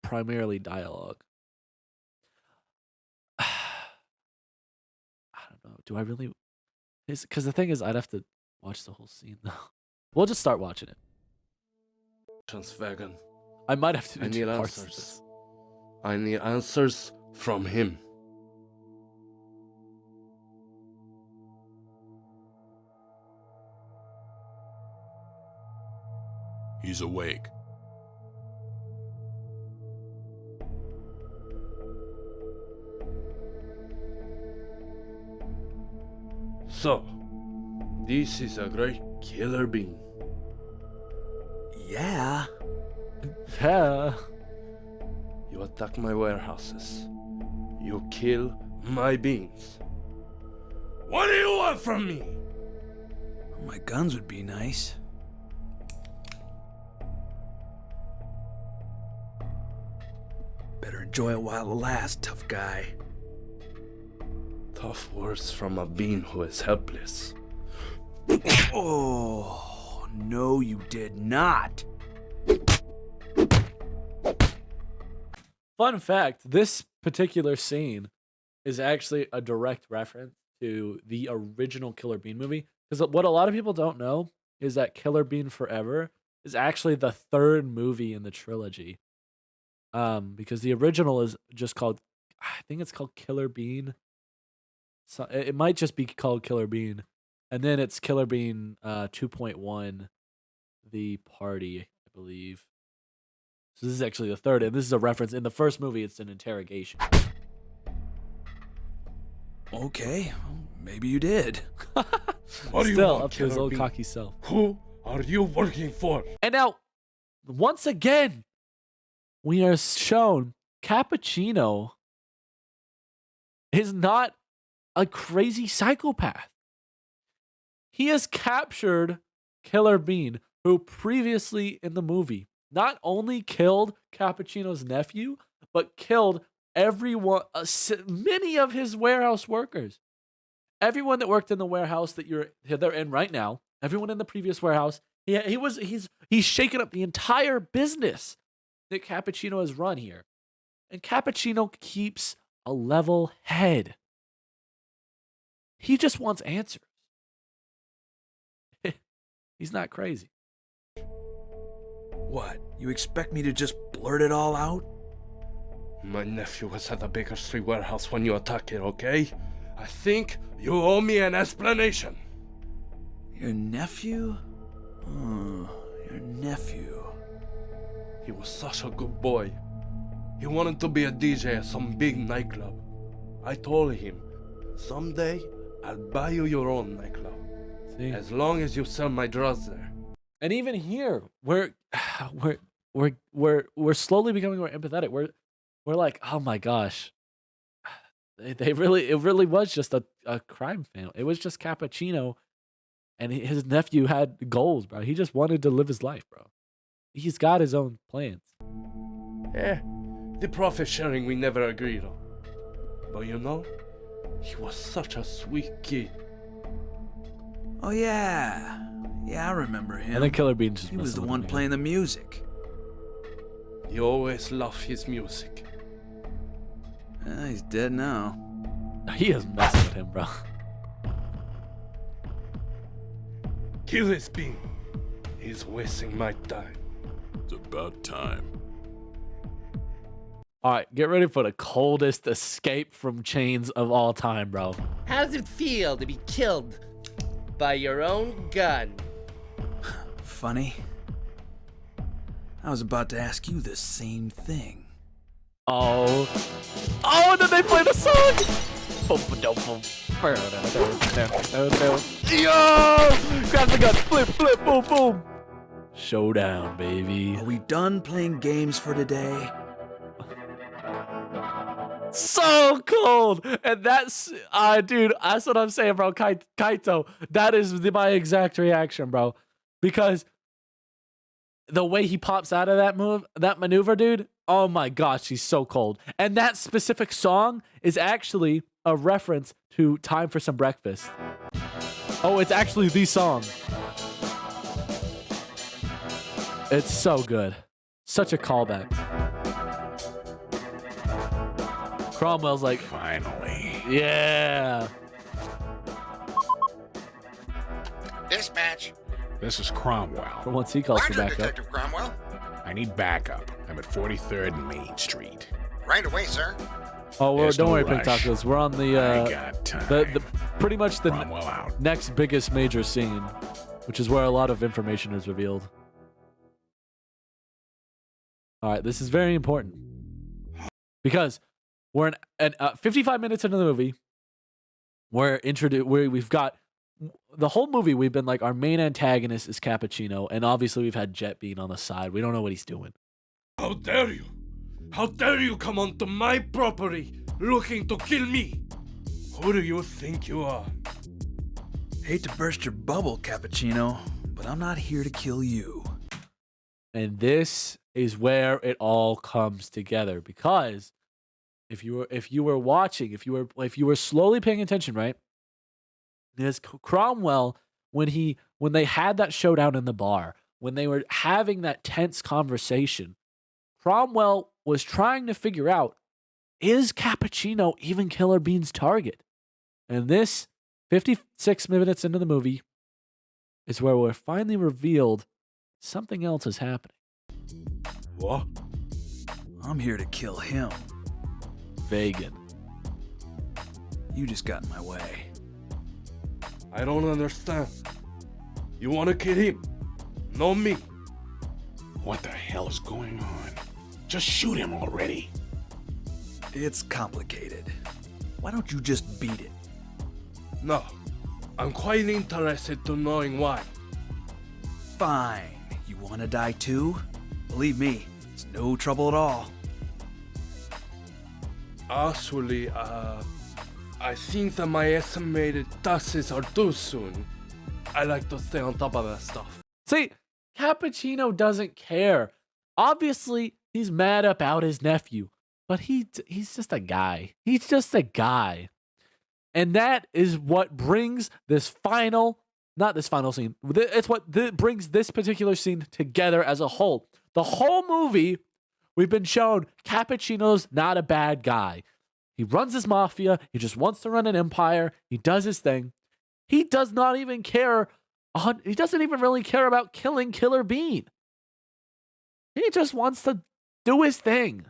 [SPEAKER 1] primarily dialogue. I don't know. Do I really? Because the thing is, I'd have to watch the whole scene though. We'll just start watching it.
[SPEAKER 4] Transvegan.
[SPEAKER 1] I might have to
[SPEAKER 4] I
[SPEAKER 1] do
[SPEAKER 4] need
[SPEAKER 1] parts of
[SPEAKER 4] answers.
[SPEAKER 1] this.
[SPEAKER 4] I need answers from him.
[SPEAKER 2] He's awake.
[SPEAKER 4] So, this is a great Killer Bean.
[SPEAKER 3] Yeah.
[SPEAKER 1] Yeah.
[SPEAKER 4] You attack my warehouses. You kill my beans. What do you want from me?
[SPEAKER 3] My guns would be nice. Better enjoy it while it lasts, tough guy.
[SPEAKER 4] Tough words from a bean who is helpless.
[SPEAKER 3] Oh, no, you did not.
[SPEAKER 1] Fun fact, this particular scene is actually a direct reference to the original Killer Bean movie. Because what a lot of people don't know is that Killer Bean Forever is actually the third movie in the trilogy. Because the original is just called, I think it's called Killer Bean. So it might just be called Killer Bean. And then it's Killer Bean 2.1, The Party, I believe. So this is actually the third, and this is a reference. In the first movie, it's an interrogation.
[SPEAKER 3] Okay, well, maybe you did.
[SPEAKER 4] What do you
[SPEAKER 1] Still
[SPEAKER 4] want,
[SPEAKER 1] up to his
[SPEAKER 4] Killer
[SPEAKER 1] old
[SPEAKER 4] Bean?
[SPEAKER 1] cocky self.
[SPEAKER 4] Who are you working for?
[SPEAKER 1] And now, once again, we are shown Cappuccino is not a crazy psychopath. He has captured Killer Bean, who previously in the movie not only killed Cappuccino's nephew, but killed everyone, many of his warehouse workers. Everyone that worked in the warehouse that they're in right now, everyone in the previous warehouse, he's shaken up the entire business that Cappuccino has run here. And Cappuccino keeps a level head. He just wants answers. He's not crazy.
[SPEAKER 3] What? You expect me to just blurt it all out?
[SPEAKER 4] My nephew was at the Baker Street warehouse when you attacked it, okay? I think you owe me an explanation.
[SPEAKER 3] Your nephew? Oh, your nephew.
[SPEAKER 4] He was such a good boy. He wanted to be a DJ at some big nightclub. I told him, someday I'll buy you your own nightclub.
[SPEAKER 1] See?
[SPEAKER 4] As long as you sell my drugs there.
[SPEAKER 1] And even here, we're slowly becoming more empathetic. We're like, oh my gosh, it really was just a crime family. It was just Cappuccino, and his nephew had goals, bro. He just wanted to live his life, bro. He's got his own plans.
[SPEAKER 4] The profit sharing we never agreed on. But you know, he was such a sweet kid.
[SPEAKER 3] Oh yeah. Yeah, I remember him.
[SPEAKER 1] And then Killer Bean just
[SPEAKER 3] He was the
[SPEAKER 1] messing with
[SPEAKER 3] one
[SPEAKER 1] him
[SPEAKER 3] playing the music.
[SPEAKER 4] He always loved his music.
[SPEAKER 3] He's dead now.
[SPEAKER 1] again. He is messing with him, bro.
[SPEAKER 4] Kill this bean. He's wasting my time.
[SPEAKER 2] It's about time.
[SPEAKER 1] All right, get ready for the coldest escape from chains of all time, bro.
[SPEAKER 7] How does it feel to be killed by your own gun?
[SPEAKER 3] Funny. I was about to ask you the same thing.
[SPEAKER 1] Oh, and then they play the song. Yo! Grab the gun, flip, boom, boom. Showdown, baby.
[SPEAKER 3] Are we done playing games for today?
[SPEAKER 1] So cold, and that's, dude, that's what I'm saying, bro. Kaito, that is my exact reaction, bro, because the way he pops out of that maneuver, dude. Oh my gosh, he's so cold. And that specific song is actually a reference to Time for Some Breakfast. Oh, it's actually the song. It's so good. Such a callback. Cromwell's like,
[SPEAKER 2] Finally.
[SPEAKER 1] yeah.
[SPEAKER 8] Dispatch.
[SPEAKER 2] This is Cromwell.
[SPEAKER 1] For once he calls for
[SPEAKER 8] Roger,
[SPEAKER 1] backup.
[SPEAKER 8] Detective Cromwell.
[SPEAKER 2] I need backup. I'm at 43rd and Main Street.
[SPEAKER 8] Right away, sir.
[SPEAKER 1] Oh,
[SPEAKER 2] There's
[SPEAKER 1] don't
[SPEAKER 2] no
[SPEAKER 1] worry, Pink
[SPEAKER 2] rush.
[SPEAKER 1] Tacos. We're on
[SPEAKER 2] I got time.
[SPEAKER 1] the pretty much the
[SPEAKER 2] Cromwell out.
[SPEAKER 1] next biggest major scene, which is where a lot of information is revealed. All right, this is very important because we're 55 minutes into the movie. We've got the whole movie. We've been like, our main antagonist is Cappuccino, and obviously we've had Jet Bean on the side. We don't know what he's doing.
[SPEAKER 4] How dare you? How dare you come onto my property looking to kill me? Who do you think you are?
[SPEAKER 3] Hate to burst your bubble, Cappuccino, but I'm not here to kill you.
[SPEAKER 1] And this is where it all comes together, because if you were watching, if you were slowly paying attention, right? There's Cromwell when they had that showdown in the bar, when they were having that tense conversation, Cromwell was trying to figure out, is Cappuccino even Killer Bean's target? And this 56 minutes into the movie is where we're finally revealed something else is happening.
[SPEAKER 4] What?
[SPEAKER 3] I'm here to kill him.
[SPEAKER 1] Vegan.
[SPEAKER 3] You just got in my way.
[SPEAKER 4] I don't understand. You want to kill him? No me.
[SPEAKER 2] What the hell is going on? Just shoot him already.
[SPEAKER 3] It's complicated. Why don't you just beat it?
[SPEAKER 4] No. I'm quite interested to knowing why.
[SPEAKER 3] Fine. You want to die too? Believe me, it's It's no trouble at all.
[SPEAKER 4] Actually, I think that my estimated taxes are due soon. I like to stay on top of that stuff.
[SPEAKER 1] See, Cappuccino doesn't care. Obviously, he's mad about his nephew, but he's just a guy. He's just a guy. And that is what brings this final, not this final scene, it's what brings this particular scene together as a whole. The whole movie, we've been shown Cappuccino's not a bad guy. He runs his mafia. He just wants to run an empire. He does his thing. He does not even care. He doesn't even really care about killing Killer Bean. He just wants to do his thing.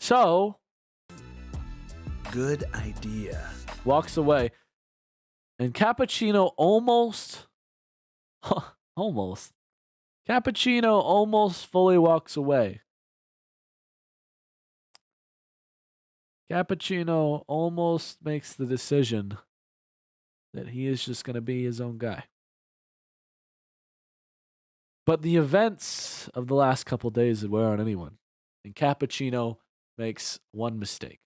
[SPEAKER 1] So,
[SPEAKER 3] Good idea.
[SPEAKER 1] walks away. And Cappuccino almost Cappuccino almost fully walks away. Cappuccino almost makes the decision that he is just going to be his own guy. But the events of the last couple days would wear on anyone. And Cappuccino makes one mistake.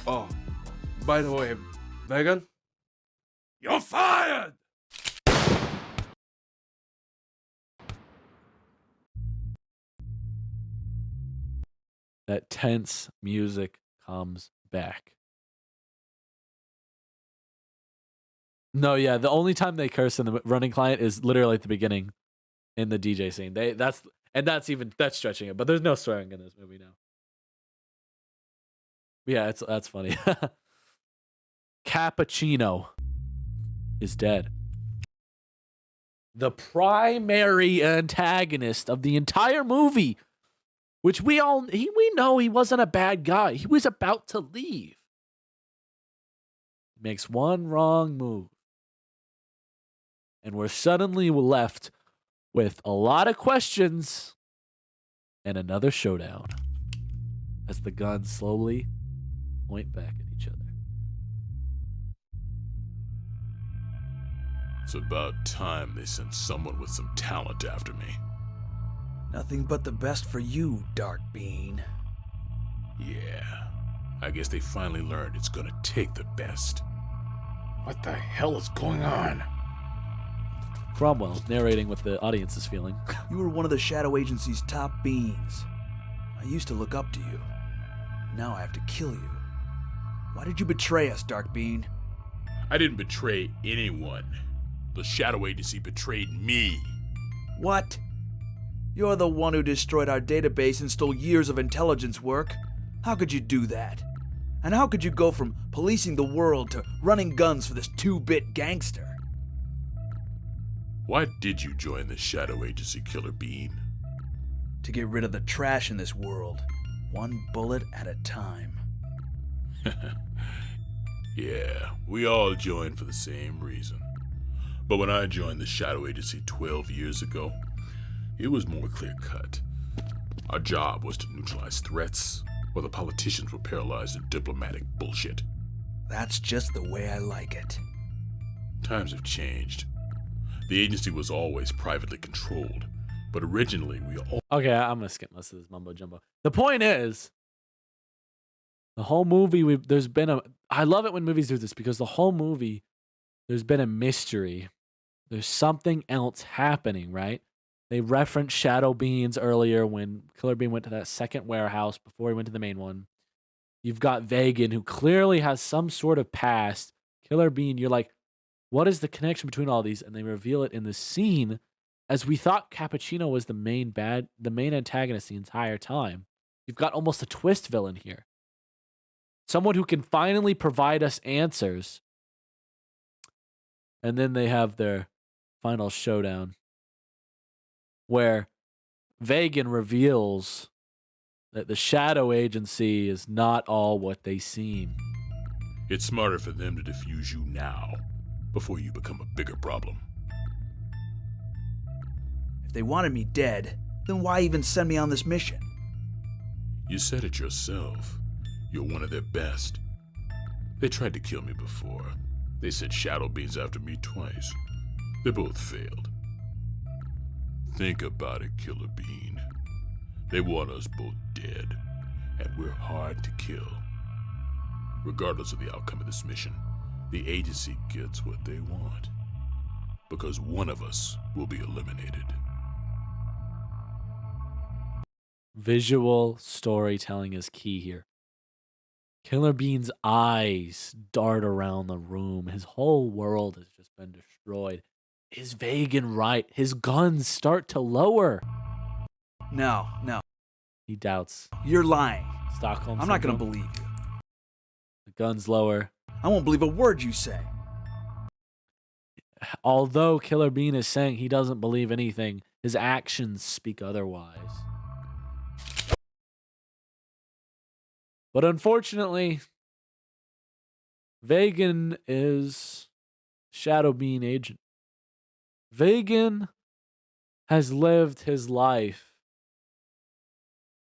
[SPEAKER 4] Oh, by the way, Megan, you're fired!
[SPEAKER 1] That tense music comes back. No, yeah, the only time they curse in the running client is literally at the beginning in the DJ scene. That's stretching it, but there's no swearing in this movie now. Yeah, that's funny. Cappuccino is dead. The primary antagonist of the entire movie, which we know he wasn't a bad guy. He was about to leave. Makes one wrong move. And we're suddenly left with a lot of questions and another showdown as the guns slowly point back at each other.
[SPEAKER 2] It's about time they sent someone with some talent after me.
[SPEAKER 3] Nothing but the best for you, Dark Bean.
[SPEAKER 2] Yeah, I guess they finally learned it's gonna take the best.
[SPEAKER 4] What the hell is going on?
[SPEAKER 1] Cromwell narrating what the audience is feeling.
[SPEAKER 3] You were one of the Shadow Agency's top beans. I used to look up to you. Now I have to kill you. Why did you betray us, Dark Bean?
[SPEAKER 2] I didn't betray anyone. The Shadow Agency betrayed me.
[SPEAKER 3] What? You're the one who destroyed our database and stole years of intelligence work. How could you do that? And how could you go from policing the world to running guns for this 2-bit gangster?
[SPEAKER 2] Why did you join the Shadow Agency, Killer Bean?
[SPEAKER 3] To get rid of the trash in this world, one bullet at a time.
[SPEAKER 2] Yeah, we all joined for the same reason. But when I joined the Shadow Agency 12 years ago, it was more clear-cut. Our job was to neutralize threats, while the politicians were paralyzed in diplomatic bullshit.
[SPEAKER 3] That's just the way I like it.
[SPEAKER 2] Times have changed. The agency was always privately controlled, but originally we all...
[SPEAKER 1] Okay, I'm gonna skip most of this mumbo jumbo. The point is, the whole movie, I love it when movies do this because the whole movie, there's been a mystery. There's something else happening, right? They referenced Shadow Beans earlier when Killer Bean went to that second warehouse before he went to the main one. You've got Vagan, who clearly has some sort of past. Killer Bean, you're like, what is the connection between all these? And they reveal it in the scene, as we thought Cappuccino was the main antagonist the entire time. You've got almost a twist villain here. Someone who can finally provide us answers. And then they have their final showdown, where Vagan reveals that the Shadow Agency is not all what they seem.
[SPEAKER 2] It's smarter for them to defuse you now, before you become a bigger problem.
[SPEAKER 3] If they wanted me dead, then why even send me on this mission?
[SPEAKER 2] You said it yourself. You're one of their best. They tried to kill me before. They sent Shadow Beans after me twice. They both failed.
[SPEAKER 9] Think about it, Killer Bean. They want us both dead, and we're hard to kill. Regardless of the outcome of this mission, the agency gets what they want. Because one of us will be eliminated.
[SPEAKER 1] Visual storytelling is key here. Killer Bean's eyes dart around the room. His whole world has just been destroyed. Is Vegan right? His guns start to lower.
[SPEAKER 3] No,
[SPEAKER 1] He doubts.
[SPEAKER 3] you're lying.
[SPEAKER 1] Stockholm
[SPEAKER 3] I'm not gonna
[SPEAKER 1] Syndrome.
[SPEAKER 3] believe you.
[SPEAKER 1] The guns lower.
[SPEAKER 3] I won't believe a word you say.
[SPEAKER 1] Although Killer Bean is saying he doesn't believe anything, his actions speak otherwise. But unfortunately, Vegan is Shadow Bean agent. Vegan has lived his life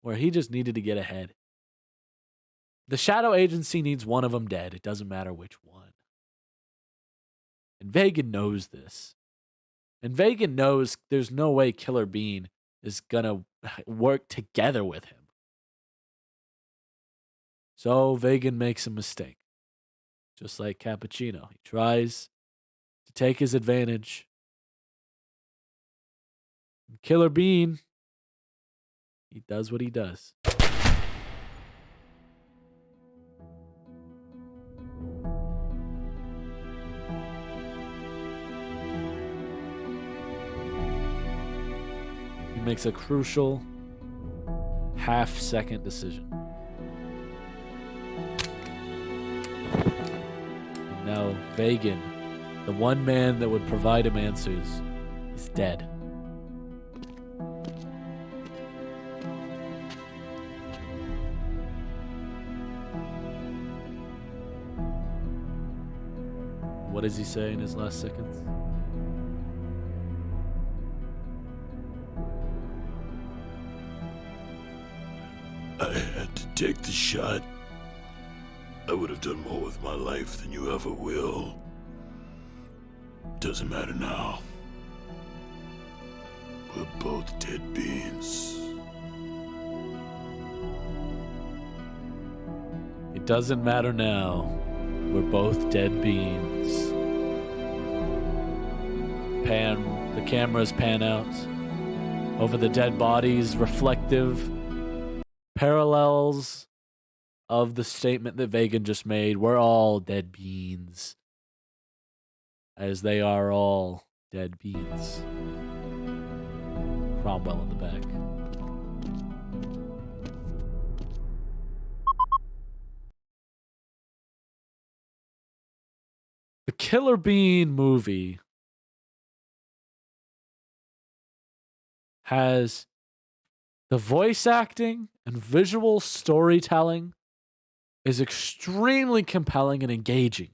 [SPEAKER 1] where he just needed to get ahead. The Shadow Agency needs one of them dead. It doesn't matter which one. And Vegan knows this. And Vegan knows there's no way Killer Bean is going to work together with him. So Vegan makes a mistake. Just like Cappuccino. He tries to take his advantage. Killer Bean, he does what he does. He makes a crucial half-second decision. And now Vegan, the one man that would provide him answers, is dead. What does he say in his last seconds?
[SPEAKER 9] I had to take the shot. I would have done more with my life than you ever will. Doesn't matter now. We're both dead beans.
[SPEAKER 1] It doesn't matter now. We're both dead beans. The cameras pan out over the dead bodies, reflective parallels of the statement that Vegan just made. We're all dead beans. As they are all dead beans. Cromwell in the back. The Killer Bean movie has the voice acting and visual storytelling is extremely compelling and engaging.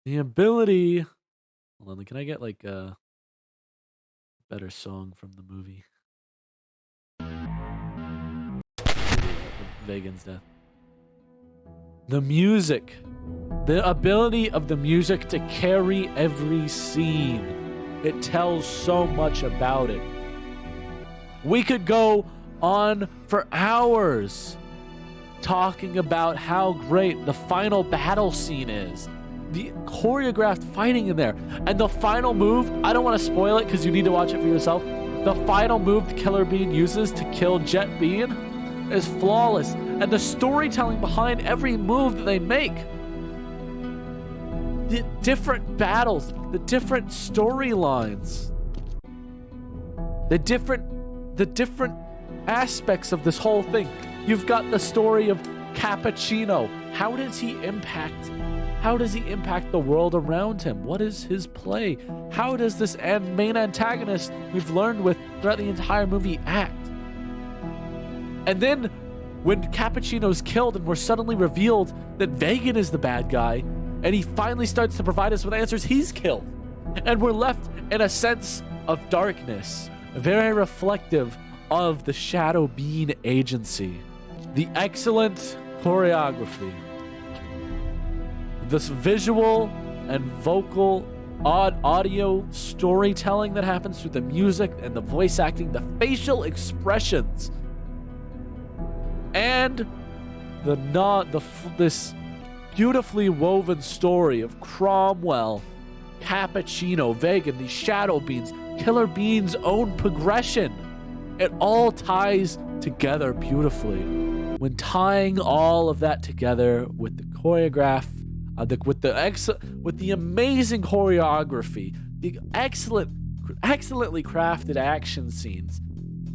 [SPEAKER 1] The ability... Hold on, can I get like a better song from the movie? Vegan's death. The music. The ability of the music to carry every scene. It tells so much about it. We could go on for hours talking about how great the final battle scene is. The choreographed fighting in there. And the final move, I don't want to spoil it because you need to watch it for yourself. The final move the Killer Bean uses to kill Jet Bean is flawless. And the storytelling behind every move that they make. The different battles, the different storylines, the different aspects of this whole thing. You've got the story of Cappuccino. How does he impact the world around him? What is his play? How does this main antagonist we've learned with throughout the entire movie act? And then when Cappuccino's killed and we're suddenly revealed that Vegan is the bad guy, and he finally starts to provide us with answers, he's killed. And we're left in a sense of darkness, very reflective of the Shadow Bean Agency. The excellent choreography, this visual and vocal audio storytelling that happens through the music and the voice acting, the facial expressions, and this beautifully woven story of Cromwell, Cappuccino, Vegan, these shadow beings, Killer Bean's own progression. It all ties together beautifully. When tying all of that together with the choreograph, with the amazing choreography, the excellently crafted action scenes,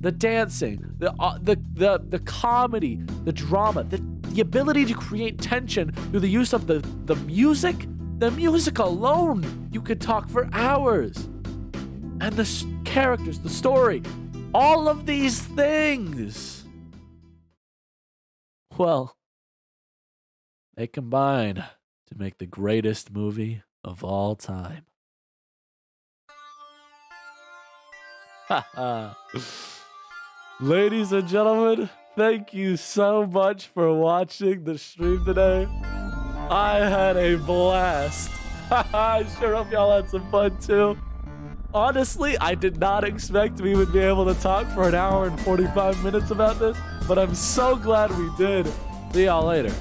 [SPEAKER 1] the dancing, the comedy, the drama, the ability to create tension through the use of the music. The music alone, you could talk for hours. And the characters, the story, all of these things, well, they combine to make the greatest movie of all time. Ladies and gentlemen, thank you so much for watching the stream today. I had a blast. I sure hope y'all had some fun too. Honestly, I did not expect we would be able to talk for an hour and 45 minutes about this, but I'm so glad we did. See y'all later.